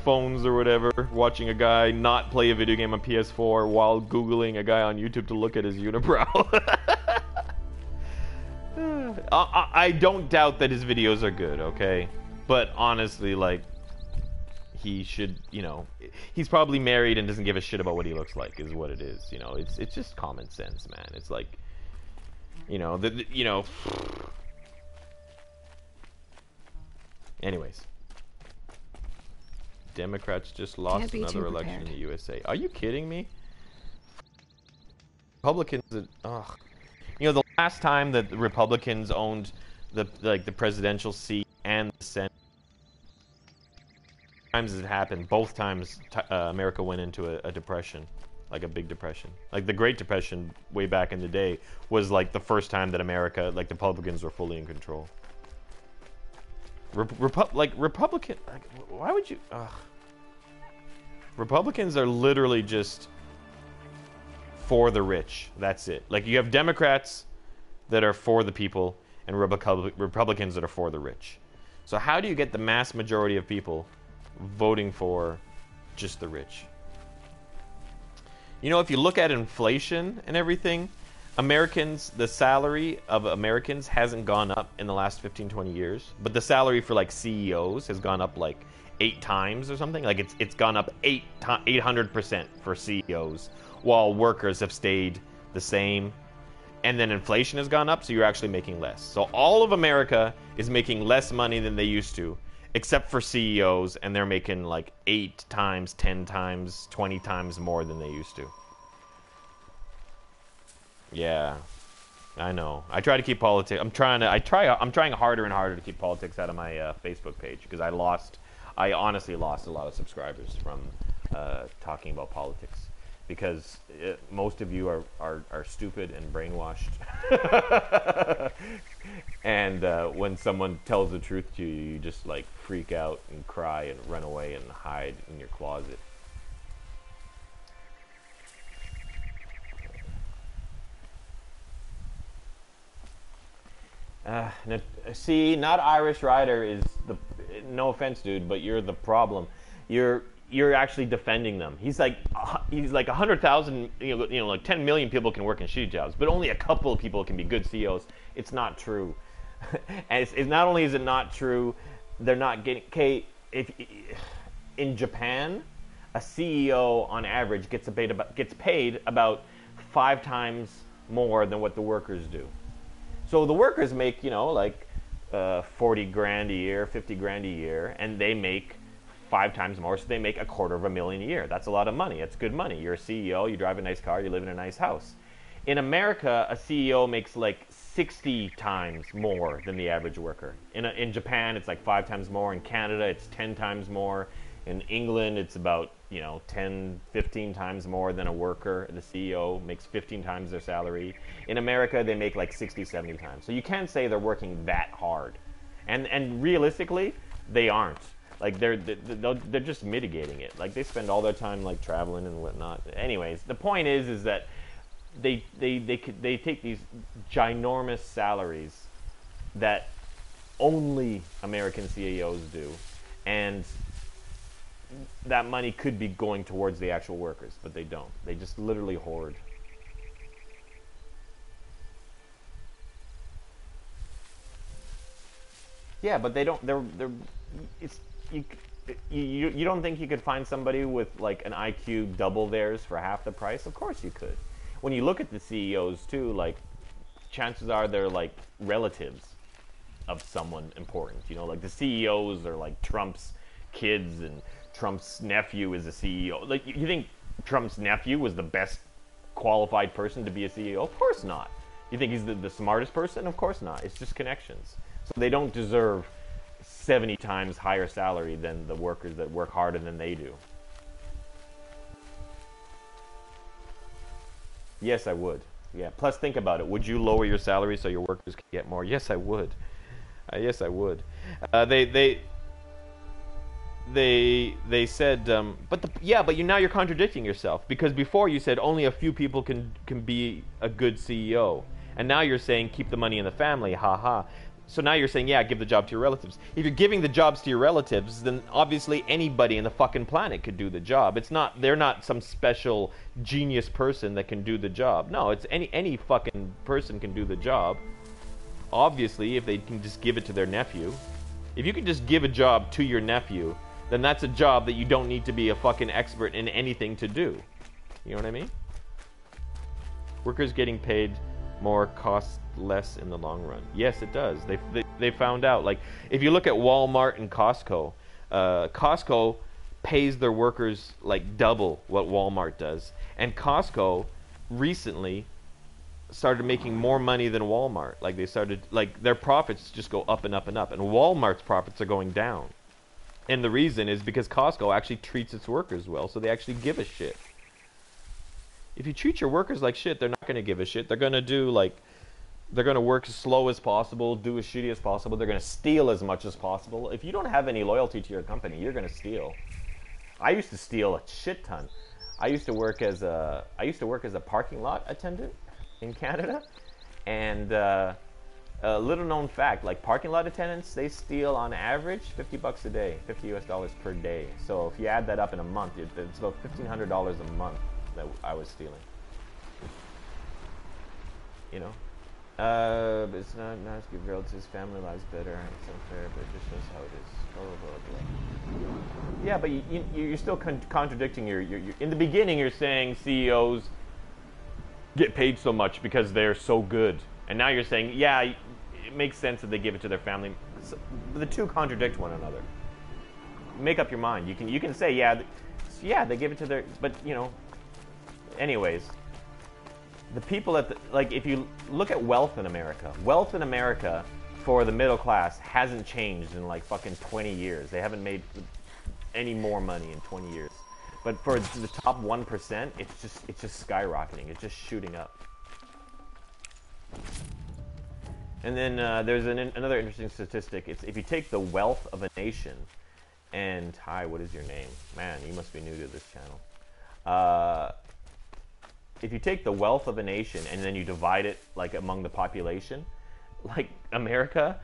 phones or whatever, watching a guy not play a video game on PS4 while Googling a guy on YouTube to look at his unibrow. I don't doubt that his videos are good, okay? But honestly, like, he should, you know, he's probably married and doesn't give a shit about what he looks like, is what it is. You know, it's just common sense, man. It's like, you know, you know. Anyways, Democrats just lost another election in the USA. Are you kidding me? Republicans, ugh. You know, the last time that the Republicans owned the presidential seat and the Senate, times it happened, both times America went into a depression, like a big depression. Like the Great Depression way back in the day was like the first time that America, like the Republicans were fully in control. Republican, like, why would you? Ugh. Republicans are literally just for the rich. That's it. Like, you have Democrats that are for the people and Republicans that are for the rich. So how do you get the mass majority of people voting for just the rich? You know, if you look at inflation and everything, Americans, the salary of Americans hasn't gone up in the last 15, 20 years, but the salary for like CEOs has gone up like 8 times or something. Like it's gone up 800% for CEOs, while workers have stayed the same. And then inflation has gone up, so you're actually making less. So all of America is making less money than they used to, except for CEOs, and they're making like 8 times, 10 times, 20 times more than they used to. Yeah, I know. I try to keep politics. I'm trying harder and harder to keep politics out of my Facebook page because I honestly lost a lot of subscribers from talking about politics because most of you are stupid and brainwashed. And when someone tells the truth to you, you just like freak out and cry and run away and hide in your closet. See, not Irish Rider is the. No offense, dude, but you're the problem. You're actually defending them. He's like 100,000. Like 10 million people can work in shitty jobs, but only a couple of people can be good CEOs. It's not true. And it's not only is it not true, they're not getting. Okay, if in Japan, a CEO on average gets paid about 5 times more than what the workers do. So the workers make, like 40 grand a year, 50 grand a year, and they make 5 times more, so they make $250,000 a year. That's a lot of money. It's good money. You're a CEO, you drive a nice car, you live in a nice house. In America, a CEO makes like 60 times more than the average worker. In Japan, it's like 5 times more. In Canada, it's 10 times more. In England, it's about 10, 15 times more than a worker. The CEO makes 15 times their salary. In America, they make like 60, 70 times. So you can't say they're working that hard. And realistically, they aren't. Like they're just mitigating it. Like they spend all their time like traveling and whatnot. Anyways, the point is that they take these ginormous salaries that only American CEOs do, and that money could be going towards the actual workers, but they don't. They just literally hoard. Yeah, but they don't. You don't think you could find somebody with like an IQ double theirs for half the price? Of course you could. When you look at the CEOs too, like chances are they're like relatives of someone important. Like the CEOs are like Trump's kids and Trump's nephew is a CEO. Like, you think Trump's nephew was the best qualified person to be a CEO? Of course not. You think he's the smartest person? Of course not. It's just connections. So they don't deserve 70 times higher salary than the workers that work harder than they do. Yes, I would. Yeah. Plus, think about it. Would you lower your salary so your workers can get more? Yes, I would. Yes, I would. They said, but now you're contradicting yourself, because before you said only a few people can be a good CEO, and now you're saying keep the money in the family, haha. So now you're saying, yeah, give the job to your relatives. If you're giving the jobs to your relatives, then obviously anybody in the fucking planet could do the job. They're not some special genius person that can do the job. No, it's any fucking person can do the job. Obviously, if they can just give it to their nephew. If you can just give a job to your nephew, then that's a job that you don't need to be a fucking expert in anything to do. You know what I mean? Workers getting paid more costs less in the long run. Yes, it does. They found out. Like, if you look at Walmart and Costco, Costco pays their workers like double what Walmart does. And Costco recently started making more money than Walmart. Like, their profits just go up and up and up. And Walmart's profits are going down. And the reason is because Costco actually treats its workers well, so they actually give a shit. If you treat your workers like shit, they're not going to give a shit. They're going to work as slow as possible, do as shitty as possible. They're going to steal as much as possible. If you don't have any loyalty to your company, you're going to steal. I used to steal a shit ton. I used to work as a parking lot attendant in Canada, and a little known fact, like parking lot attendants, they steal on average $50 a day, $50 US per day. So if you add that up in a month, it's about $1,500 a month that I was stealing. It's not nice to give relatives, family lives better. It's unfair, but it just shows how it is. Blah, blah, blah, blah. Yeah, but you're still contradicting your. In the beginning, you're saying CEOs get paid so much because they're so good, and now you're saying, yeah, it makes sense that they give it to their family. So, the two contradict one another. Make up your mind. You can say, yeah, they give it to their, but anyways. the people at the, like, if you look at wealth in America for the middle class hasn't changed in like fucking 20 years. They haven't made any more money in 20 years. But for the top 1%, it's just skyrocketing. It's just shooting up. And then there's another interesting statistic. It's if you take the wealth of a nation, and hi, what is your name? Man, you must be new to this channel. If you take the wealth of a nation and then you divide it like among the population, like America,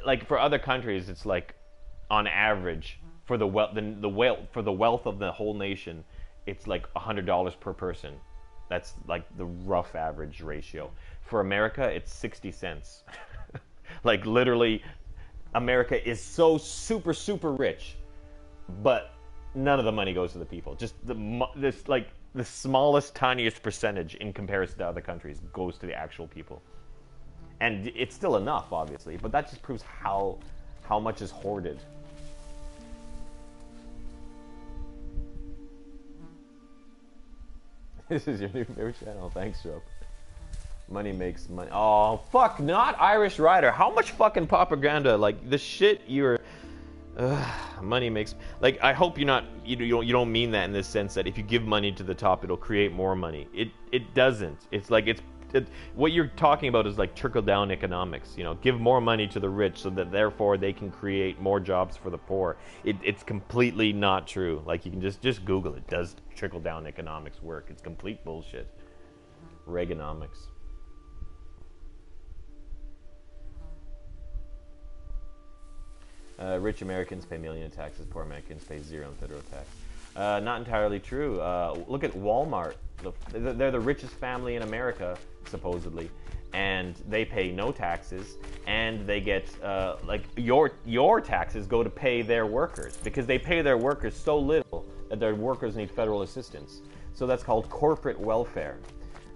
like for other countries, it's like on average for the wealth of the whole nation, it's like $100 per person. That's like the rough average ratio. For America, it's 60 cents. Like literally, America is so super rich, but none of the money goes to the people. Just the smallest, tiniest percentage in comparison to other countries goes to the actual people. And it's still enough, obviously, but that just proves how much is hoarded. This is your new favorite channel. Thanks, Rob. Money makes money. Oh, fuck, not Irish Rider. How much fucking propaganda? Like, the shit you're... money makes... Like, I hope you don't mean that in the sense that if you give money to the top, it'll create more money. It doesn't. It's like, what you're talking about is like trickle-down economics. You know, give more money to the rich so that therefore they can create more jobs for the poor. It's completely not true. Like, you can just Google it. Does trickle-down economics work? It's complete bullshit. Reaganomics. Rich Americans pay million in taxes. Poor Americans pay zero in federal tax. Not entirely true. Look at Walmart. They're the richest family in America, supposedly, and they pay no taxes, and they get like your taxes go to pay their workers because they pay their workers so little that their workers need federal assistance. So that's called corporate welfare.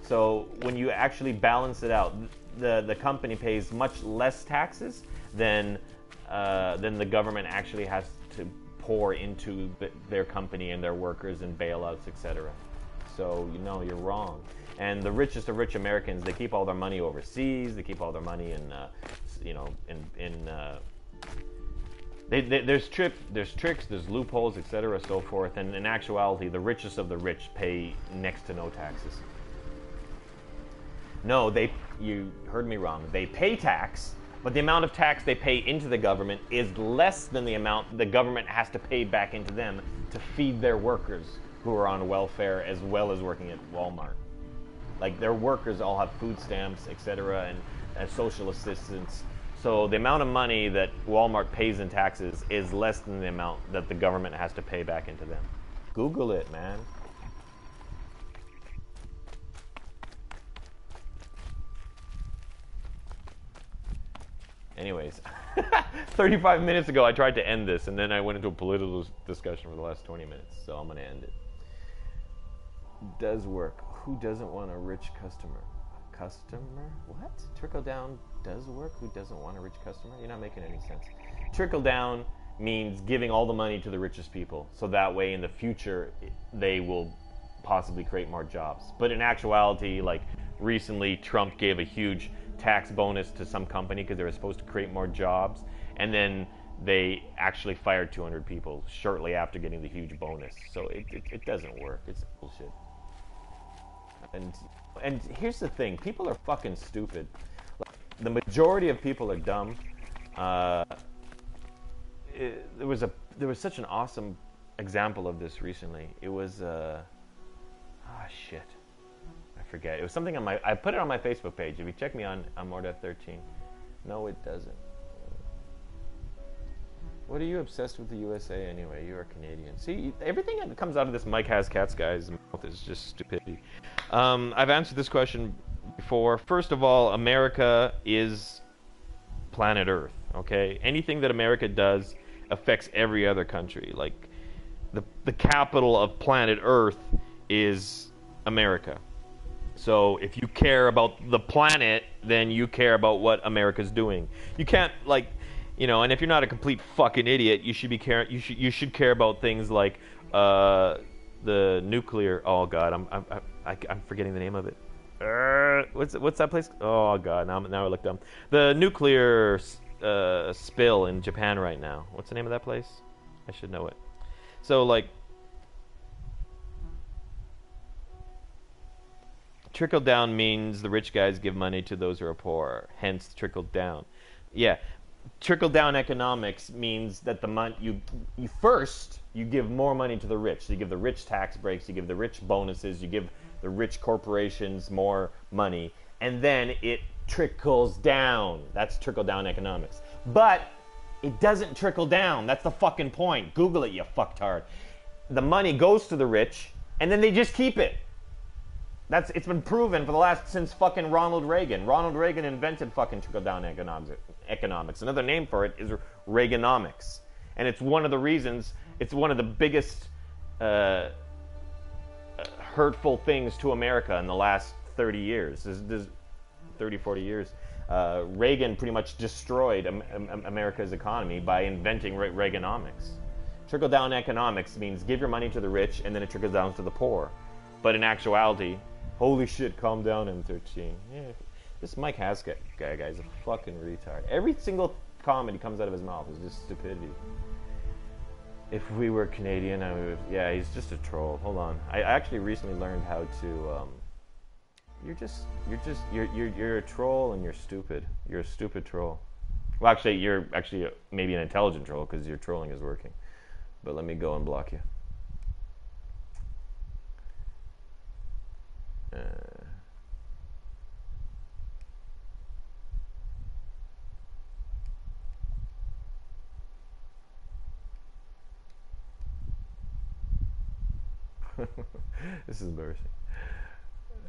So when you actually balance it out, the company pays much less taxes than the government actually has to pour into their company and their workers and bailouts, etc. So, you know, you're wrong. And the richest of rich Americans, they keep all their money overseas. They keep all their money in, there's tricks, there's loopholes, etc., so forth. And in actuality, the richest of the rich pay next to no taxes. No, you heard me wrong. They pay tax, but the amount of tax they pay into the government is less than the amount the government has to pay back into them to feed their workers who are on welfare as well as working at Walmart. Like, their workers all have food stamps, etc., and social assistance. So the amount of money that Walmart pays in taxes is less than the amount that the government has to pay back into them. Google it, man. Anyways, 35 minutes ago I tried to end this, and then I went into a political discussion for the last 20 minutes, so I'm going to end it. Does work. Who doesn't want a rich customer? Customer? What? Trickle down does work? Who doesn't want a rich customer? You're not making any sense. Trickle down means giving all the money to the richest people, so that way in the future they will possibly create more jobs. But in actuality, like recently Trump gave a huge tax bonus to some company because they were supposed to create more jobs, and then they actually fired 200 people shortly after getting the huge bonus. So it doesn't work. It's bullshit. And here's the thing, people are fucking stupid. Like, the majority of people are dumb. There was such an awesome example of this recently. It was shit. I forget. It was something on I put it on my Facebook page. If you check me on Mordev13. No, it doesn't. What are you obsessed with the USA anyway? You are Canadian. See, everything that comes out of this Mike Has Cats guy's mouth is just stupidity. I've answered this question before. First of all, America is planet Earth, okay? Anything that America does affects every other country. Like, the capital of planet Earth is America. So if you care about the planet, then you care about what America's doing. You can't, like, you know, and if you're not a complete fucking idiot, you should be you should care about things like the nuclear. Oh God, I'm forgetting the name of it. What's that place? Oh god, now I look dumb. The nuclear spill in Japan right now. What's the name of that place? I should know it. So like, trickle down means the rich guys give money to those who are poor. Hence, trickle down. Yeah, trickle down economics means that the money you give more money to the rich. So you give the rich tax breaks. You give the rich bonuses. You give the rich corporations more money, and then it trickles down. That's trickle down economics. But it doesn't trickle down. That's the fucking point. Google it, you fucktard. The money goes to the rich, and then they just keep it. It's been proven since fucking Ronald Reagan. Ronald Reagan invented fucking trickle-down economics. Another name for it is Reaganomics. And it's one of the reasons, it's one of the biggest hurtful things to America in the last 30 years. 30, 40 years. Reagan pretty much destroyed America's economy by inventing Reaganomics. Trickle-down economics means give your money to the rich and then it trickles down to the poor. But in actuality, holy shit, calm down, M13. Yeah, this Mike Haskett guy is a fucking retard. Every single comment he comes out of his mouth is just stupidity. If we were Canadian, I would. Yeah, he's just a troll. Hold on, I actually recently learned how to. You're a troll and you're stupid. You're a stupid troll. Well, actually, you're maybe an intelligent troll because your trolling is working. But let me go and block you. This is embarrassing.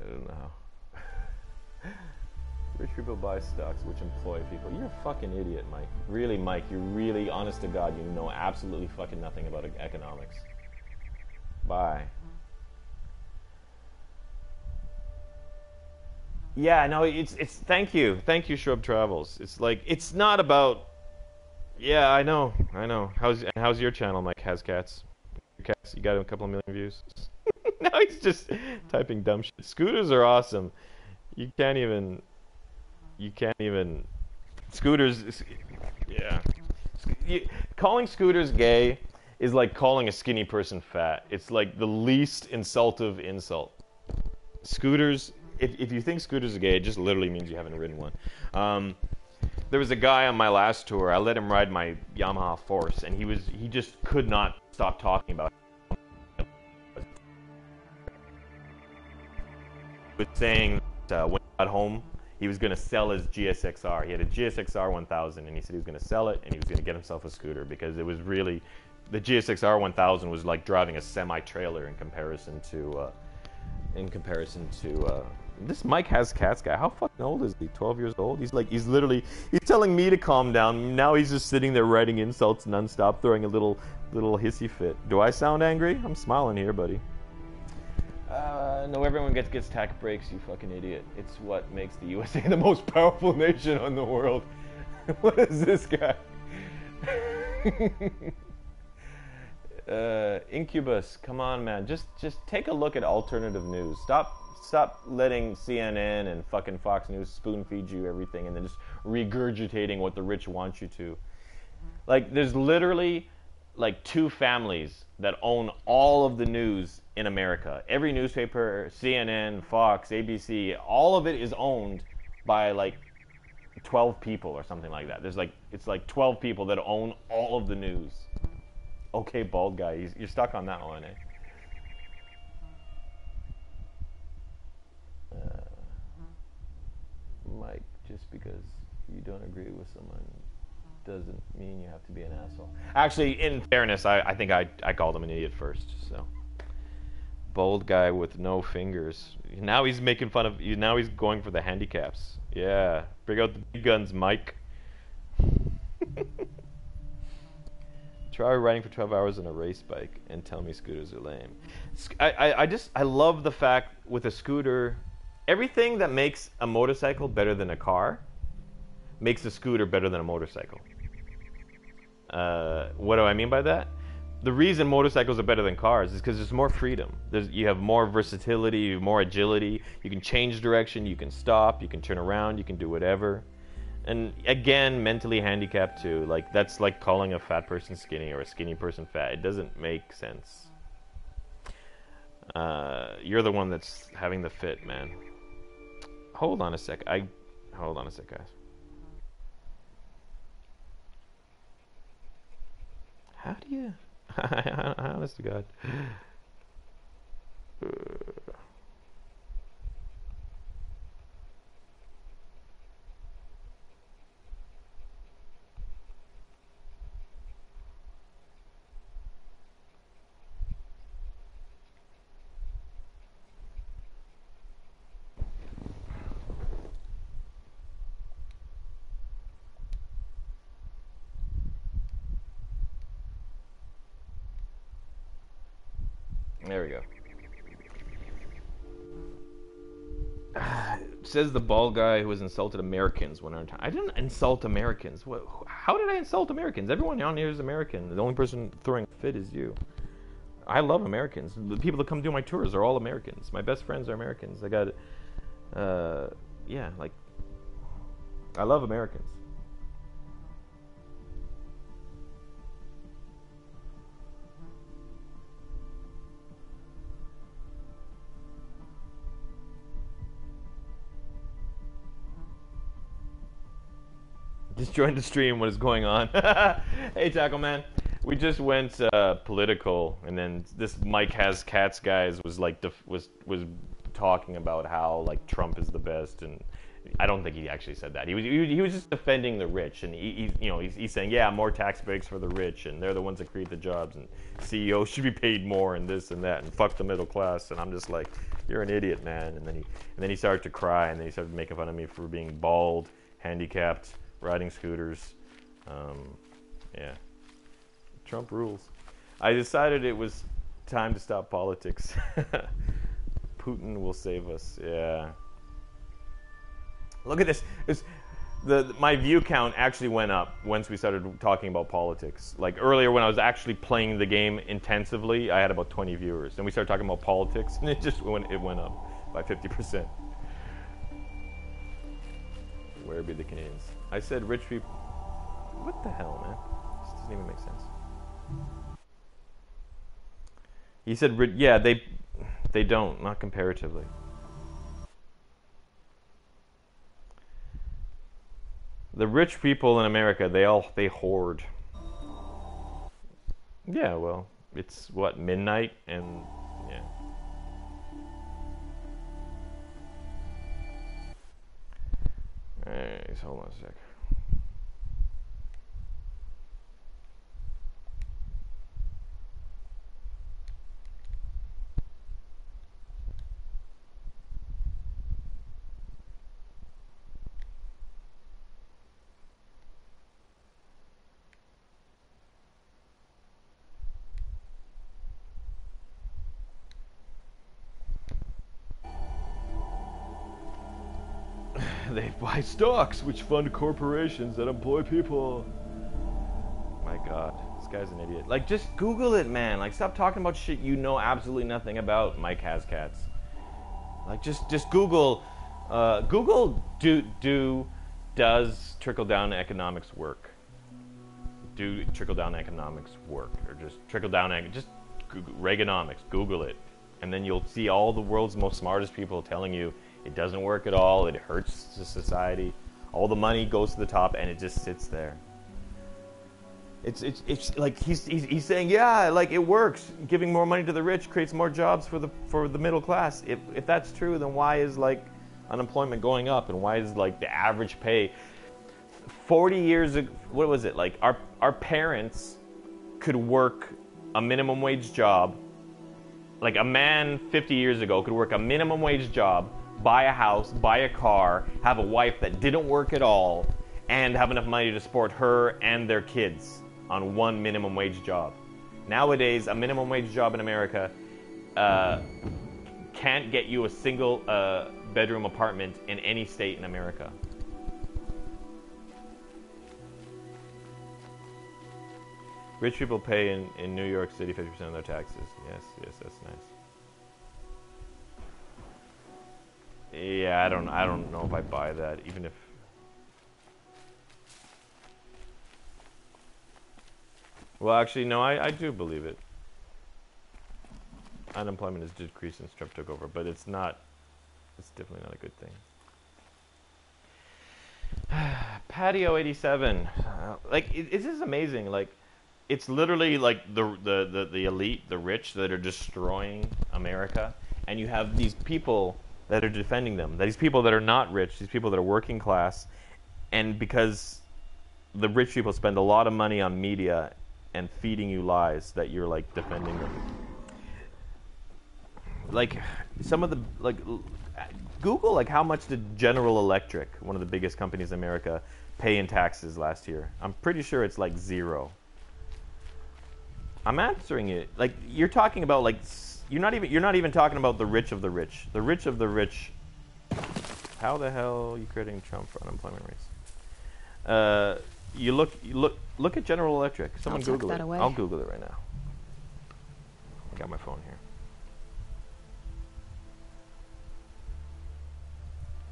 I don't know how. Rich people buy stocks which employ people. You're a fucking idiot, Mike. Really, Mike, you're really, honest to God, you know absolutely fucking nothing about economics. Bye. Yeah, no, it's thank you, Shrub Travels. It's like, it's not about. Yeah, I know. How's your channel, Mike? Has cats? You got a couple of million views. Now he's just typing dumb shit. Scooters are awesome. You can't even. Scooters. Yeah. Calling scooters gay is like calling a skinny person fat. It's like the least insultive insult. Scooters. If you think scooters are gay, it just literally means you haven't ridden one. There was a guy on my last tour. I let him ride my Yamaha Force, and he just could not stop talking about it. He was saying that when he got home, he was going to sell his GSXR. He had a GSXR 1000, and he said he was going to sell it, and he was going to get himself a scooter because it was really, the GSXR 1000 was like driving a semi-trailer in comparison to this Mike Has Cats guy. How fucking old is he? 12 years old? He's telling me to calm down. Now he's just sitting there writing insults nonstop, throwing a little hissy fit. Do I sound angry? I'm smiling here, buddy. No, everyone gets tax breaks, you fucking idiot. It's what makes the USA the most powerful nation on the world. What is this guy? Incubus, come on, man. Just take a look at alternative news. Stop letting CNN and fucking Fox News spoon feed you everything and then just regurgitating what the rich want you to. Like, there's literally like 2 families that own all of the news in America. Every newspaper, CNN, Fox, ABC, all of it is owned by like 12 people or something like that. It's like 12 people that own all of the news. Okay, bald guy, you're stuck on that one, eh? Mike, just because you don't agree with someone doesn't mean you have to be an asshole. Actually, in fairness, I think I called him an idiot first, so. Bald guy with no fingers. Now he's making fun of you. Now he's going for the handicaps. Yeah, bring out the big guns, Mike. Try riding for 12 hours on a race bike and tell me scooters are lame. I love the fact with a scooter, everything that makes a motorcycle better than a car makes a scooter better than a motorcycle. What do I mean by that? the reason motorcycles are better than cars is because there's more freedom. You have more versatility, you have more agility. You can change direction, you can stop, you can turn around, you can do whatever. And again, mentally handicapped too. Like, that's like calling a fat person skinny or a skinny person fat. It doesn't make sense. You're the one that's having the fit, man. Hold on a sec. Hold on a sec, guys. How do you... Honest to God. There we go. Says the bald guy who has insulted Americans one time. I didn't insult Americans. How did I insult Americans? Everyone down here is American. The only person throwing a fit is you. I love Americans. The people that come do my tours are all Americans. My best friends are Americans. I got, yeah, like, I love Americans. Just joined the stream. What is going on? Hey, Tackle Man. We just went political, and then this Mike Has Cats guys was like was talking about how like Trump is the best, and I don't think he actually said that. He was just defending the rich, and he's saying, yeah, more tax breaks for the rich, and they're the ones that create the jobs, and CEOs should be paid more, and this and that, and fuck the middle class. And I'm just like, you're an idiot, man. And then he started to cry, and then he started making fun of me for being bald, handicapped, riding scooters. Yeah. Trump rules. I decided it was time to stop politics. Putin will save us. Yeah. Look at this. My view count actually went up once we started talking about politics. Like earlier when I was actually playing the game intensively, I had about 20 viewers. Then we started talking about politics, and it went up by 50%. Where be the Canadians? I said rich people. What the hell, man? This doesn't even make sense. He said, yeah, they don't, not comparatively. The rich people in America, they hoard. Yeah, well, it's what, midnight, and yeah. Alright, hold on a sec. They buy stocks which fund corporations that employ people. My God, this guy's an idiot. Like, just Google it, man. Like, stop talking about shit you know absolutely nothing about. Mike Has Cats. Like, just Google. Google does trickle down economics work? Do trickle down economics work, or just trickle down just Google Reaganomics? Google it, and then you'll see all the world's most smartest people telling you it doesn't work at all. It hurts the society. All the money goes to the top, and it just sits there. It's like he's saying, yeah, like it works. Giving more money to the rich creates more jobs for the middle class. If that's true, then why is like unemployment going up, and why is like the average pay 40 years ago? What was it like? Our parents could work a minimum wage job. Like a man 50 years ago could work a minimum wage job, buy a house, buy a car, have a wife that didn't work at all, and have enough money to support her and their kids on one minimum wage job. Nowadays, a minimum wage job in America can't get you a single bedroom apartment in any state in America. Rich people pay in New York City 50% of their taxes. Yes, yes, that's nice. Yeah, I don't know if I buy that, even if. Well, actually, no, I do believe it. Unemployment has decreased since Trump took over, but it's not. It's definitely not a good thing. Patio 87. Like, this is amazing. Like, it's literally like the elite, the rich that are destroying America, and you have these people that are defending them. These people that are not rich, these people that are working class, and because the rich people spend a lot of money on media and feeding you lies, that you're like defending them. Like some of the Google like how much did General Electric, one of the biggest companies in America, pay in taxes last year? I'm pretty sure it's like 0. I'm answering it. Like you're talking about like you're not even talking about the rich of the rich. The rich of the rich. How the hell are you crediting Trump for unemployment rates? You look at General Electric. Someone Google it. I'll Google it right now. I got my phone here.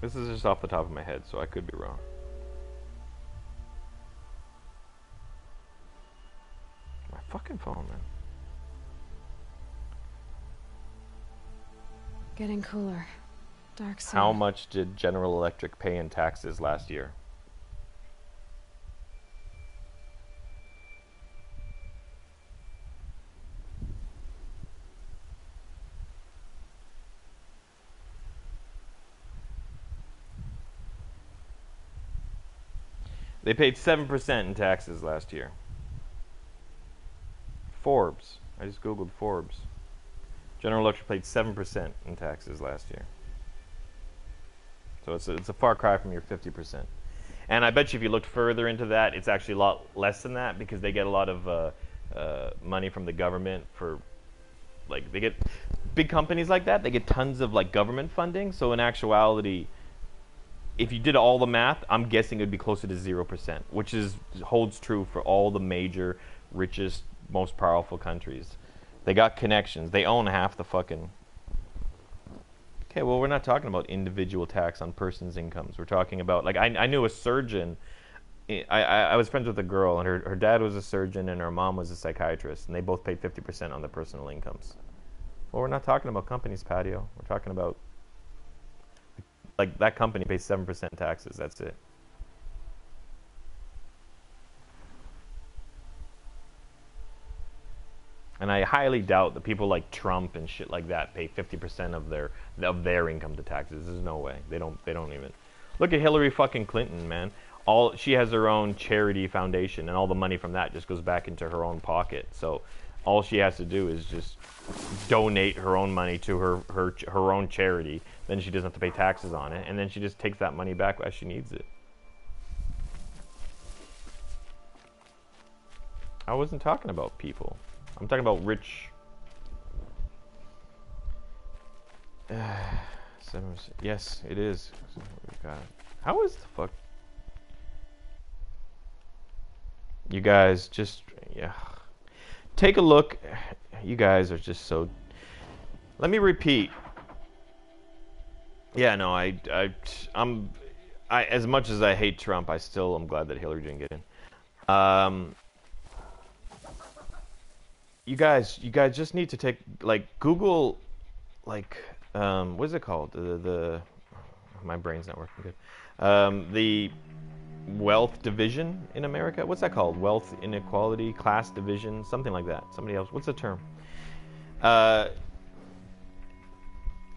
This is just off the top of my head, so I could be wrong. My fucking phone, man. Getting cooler. Dark soon. How much did General Electric pay in taxes last year? They paid 7% in taxes last year. Forbes. I just Googled Forbes. General Electric paid 7% in taxes last year. So it's a far cry from your 50%. And I bet you if you looked further into that, it's actually a lot less than that because they get a lot of money from the government for, like, they get big companies like that. They get tons of like government funding. So in actuality, if you did all the math, I'm guessing it would be closer to 0%, which holds true for all the major, richest, most powerful countries. They got connections. They own half the fucking. Okay, well, we're not talking about individual tax on persons' incomes. We're talking about, like, I knew a surgeon. I was friends with a girl, and her dad was a surgeon, and her mom was a psychiatrist, and they both paid 50% on their personal incomes. Well, we're not talking about companies, Patio. We're talking about, like, that company pays 7% taxes. That's it. And I highly doubt that people like Trump and shit like that pay 50% of their income to taxes. There's no way. They don't even. Look at Hillary fucking Clinton, man. She has her own charity foundation, and all the money from that just goes back into her own pocket. So all she has to do is just donate her own money to her own charity. Then she doesn't have to pay taxes on it, and then she just takes that money back as she needs it. I wasn't talking about people. I'm talking about rich. Yes, it is. How is the fuck? You guys just, yeah. Take a look. You guys are just so. Let me repeat. Yeah, no, I'm as much as I hate Trump, I still am glad that Hillary didn't get in. You guys just need to take, like, Google, like, what is it called? My brain's not working good. The wealth division in America. What's that called? Wealth inequality, class division, something like that. Somebody else. What's the term?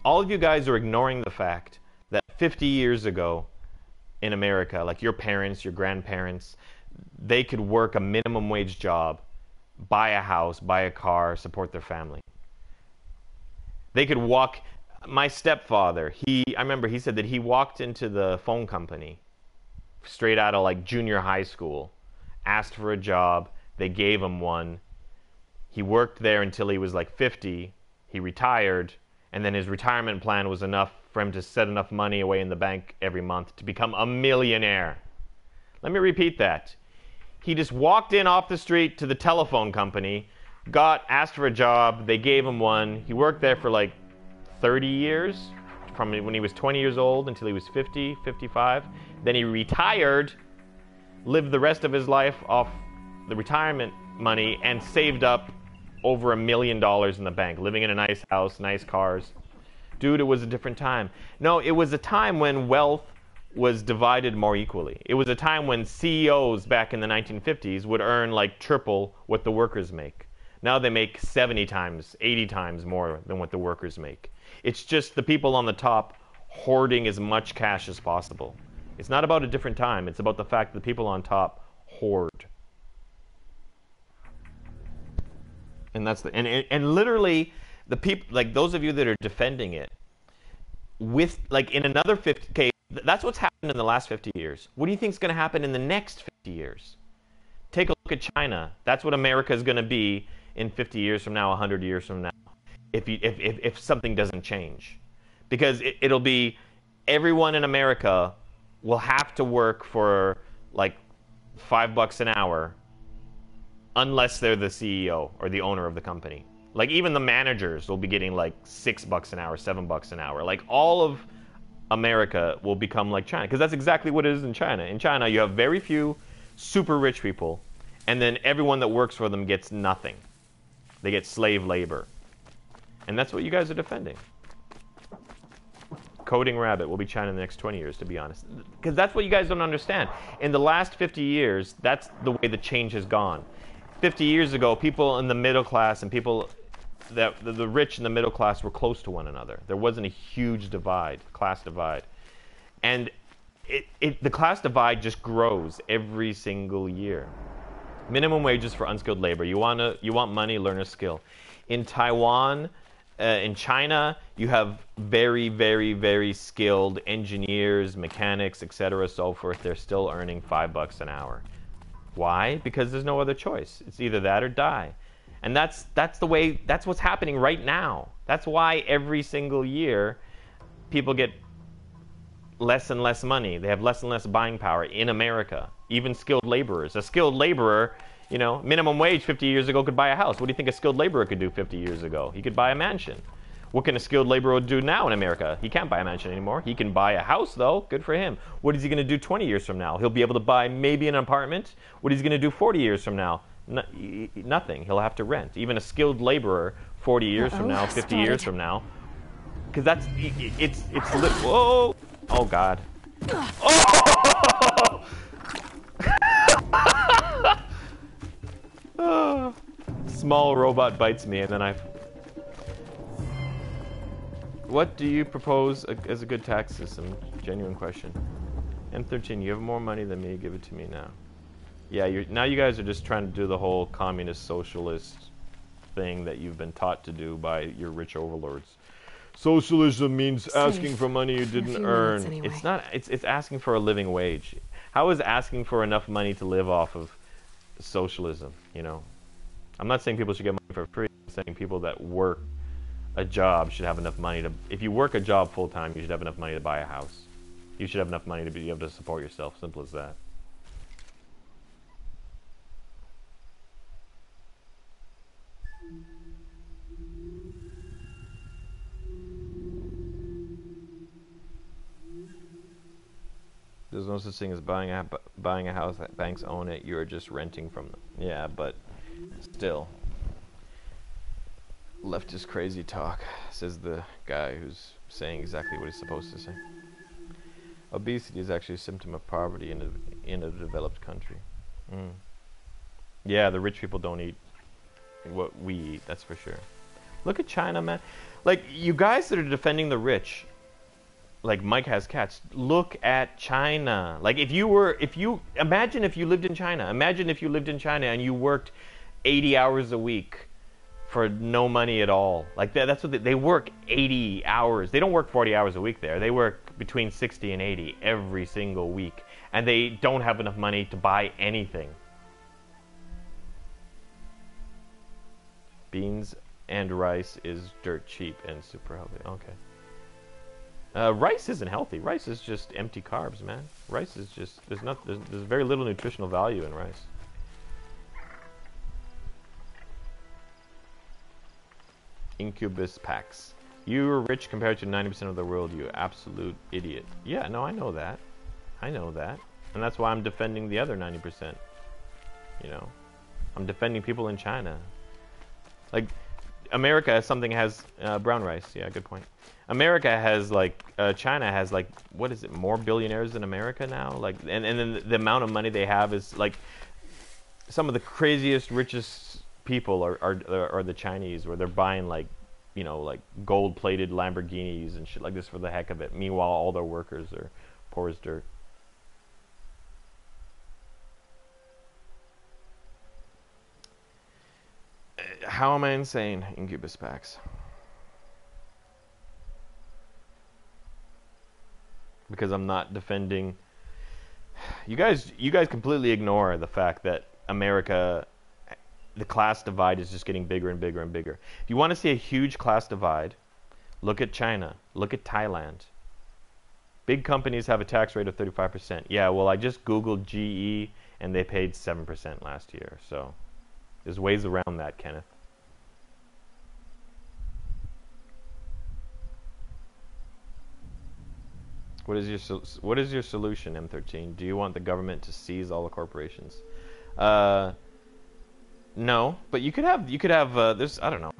All of you guys are ignoring the fact that 50 years ago in America, like your parents, your grandparents, they could work a minimum wage job, buy a house, buy a car, support their family. They could walk. My stepfather, I remember he said that he walked into the phone company straight out of like junior high school, asked for a job, they gave him one. He worked there until he was like 50. He retired, and then his retirement plan was enough for him to set enough money away in the bank every month to become a millionaire. Let me repeat that. He just walked in off the street to the telephone company, asked for a job. They gave him one. He worked there for like 30 years, from when he was 20 years old until he was 50, 55. Then he retired, lived the rest of his life off the retirement money, and saved up over $1 million in the bank, living in a nice house, nice cars. Dude, it was a different time. No, it was a time when wealth was divided more equally. It was a time when CEOs back in the 1950s would earn like triple what the workers make. Now they make 70 times, 80 times more than what the workers make. It's just the people on the top hoarding as much cash as possible. It's not about a different time. It's about the fact that the people on top hoard. And that's the and literally the people, like those of you that are defending it, with like in another 50, okay, that's what's happened in the last 50 years. What do you think is going to happen in the next 50 years? Take a look at China. That's what America is going to be in 50 years from now, 100 years from now, if something doesn't change. Because it'll be everyone in America will have to work for like $5 an hour unless they're the CEO or the owner of the company. Like even the managers will be getting like $6 an hour, $7 an hour. Like all of America will become like China, because that's exactly what it is in China. In China, you have very few super rich people, and then everyone that works for them gets nothing. They get slave labor. And that's what you guys are defending. Coding rabbit will be China in the next 20 years, to be honest. Because that's what you guys don't understand. In the last 50 years, that's the way the change has gone. 50 years ago, people in the middle class and people that the rich and the middle class were close to one another. There wasn't a huge divide, class divide. And the class divide just grows every single year. Minimum wages for unskilled labor. You want money, learn a skill. In Taiwan, in China, you have very, very, very skilled engineers, mechanics, etc., so forth. They're still earning $5 an hour. Why? Because there's no other choice. It's either that or die. And that's what's happening right now. That's why every single year people get less and less money. They have less and less buying power in America. Even skilled laborers. A skilled laborer, minimum wage 50 years ago could buy a house. What do you think a skilled laborer could do 50 years ago? He could buy a mansion. What can a skilled laborer do now in America? He can't buy a mansion anymore. He can buy a house, though. Good for him. What is he going to do 20 years from now? He'll be able to buy maybe an apartment. What is he going to do 40 years from now? Nothing. He'll have to rent. Even a skilled laborer 40 years from now, 50 years from now. Because whoa! Oh, God. Oh! Small robot bites me, and then What do you propose as a good tax system? Genuine question. M13, you have more money than me. Give it to me now. Yeah, now you guys are just trying to do the whole communist socialist thing that you've been taught to do by your rich overlords. Socialism means asking for money you didn't earn. Anyway. It's not. It's asking for a living wage. How is asking for enough money to live off of socialism? I'm not saying people should get money for free. I'm saying people that work a job should have enough money to. If you work a job full time, you should have enough money to buy a house. You should have enough money to be able to support yourself. Simple as that. There's no such thing as buying a house that banks own it. You are just renting from them. Yeah, but still. Leftist crazy talk, says the guy who's saying exactly what he's supposed to say. Obesity is actually a symptom of poverty in a developed country. Yeah, the rich people don't eat what we eat, that's for sure. Look at China, man. Like, you guys that are defending the rich, like Mike has cats, look at China. Like, imagine if you lived in China. Imagine if you lived in China and you worked 80 hours a week for no money at all. Like, that's what they work 80 hours. They don't work 40 hours a week there. They work between 60 and 80 every single week. And they don't have enough money to buy anything. Beans and rice is dirt cheap and super healthy. Okay. Rice isn't healthy. Rice is just empty carbs, man. Rice is just there's very little nutritional value in rice. Incubus Pax. You're rich compared to 90% of the world, you absolute idiot. Yeah, no, I know that. I know that. And that's why I'm defending the other 90%. You know? I'm defending people in China. Like, America has brown rice. Yeah, good point. America has, like, China has, like, what is it, more billionaires than America now? Like, and then the amount of money they have is, like, some of the craziest, richest people are the Chinese, where they're buying, like, you know, like gold-plated Lamborghinis and shit like this for the heck of it. Meanwhile, all their workers are poor as dirt. How am I insane, Incubus Pax? Because I'm not defending. You guys completely ignore the fact that America, the class divide is just getting bigger and bigger and bigger. If you want to see a huge class divide, look at China. Look at Thailand. Big companies have a tax rate of 35%. Yeah, well, I just Googled GE, and they paid 7% last year. So there's ways around that, Kenneth. What is your solution, M13? Do you want the government to seize all the corporations? No, but you could have there's, I don't know.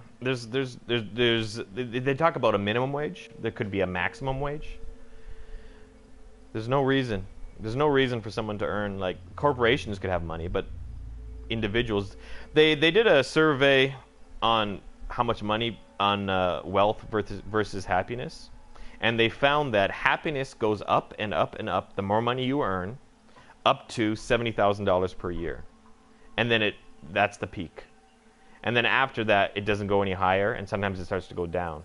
They talk about a minimum wage. There could be a maximum wage. There's no reason for someone to earn, like, corporations could have money, but individuals, they did a survey on how much money on wealth versus happiness, and they found that happiness goes up and up and up the more money you earn, up to $70,000 per year, and then that's the peak. And then after that, it doesn't go any higher, and sometimes it starts to go down.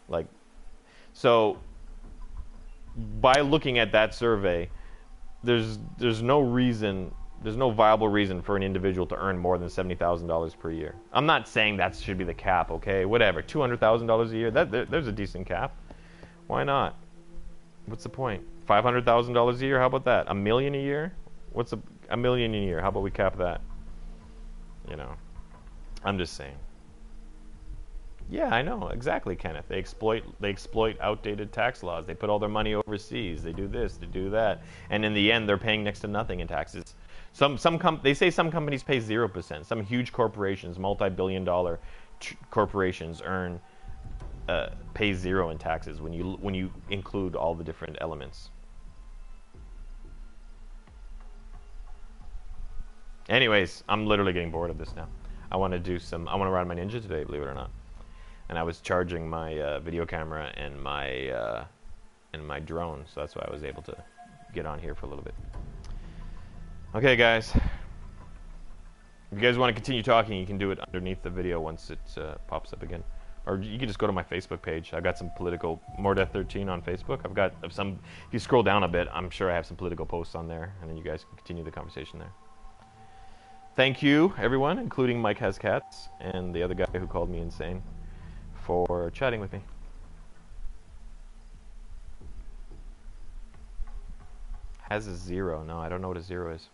Like, so by looking at that survey, there's no viable reason for an individual to earn more than $70,000 per year. I'm not saying that should be the cap, okay? Whatever, $200,000 a year, there's a decent cap. Why not? What's the point? $500,000 a year, how about that? $1 million a year? What's a million a year? How about we cap that? You know, I'm just saying. Yeah, I know, exactly, Kenneth. They exploit outdated tax laws. They put all their money overseas. They do this, they do that, and in the end, they're paying next to nothing in taxes. They say some companies pay 0%. Some huge corporations, multi-billion-dollar corporations, pay 0 in taxes when you include all the different elements. Anyways, I'm literally getting bored of this now. I want to ride my Ninja today, believe it or not. And I was charging my video camera and my drone, so that's why I was able to get on here for a little bit. Okay, guys. If you guys want to continue talking, you can do it underneath the video once it pops up again. Or you can just go to my Facebook page. I've got some political, More Death 13 on Facebook. I've got some, if you scroll down a bit, I'm sure I have some political posts on there, and then you guys can continue the conversation there. Thank you, everyone, including Mike Has Cats and the other guy who called me insane, for chatting with me. Has a 0. No, I don't know what a 0 is.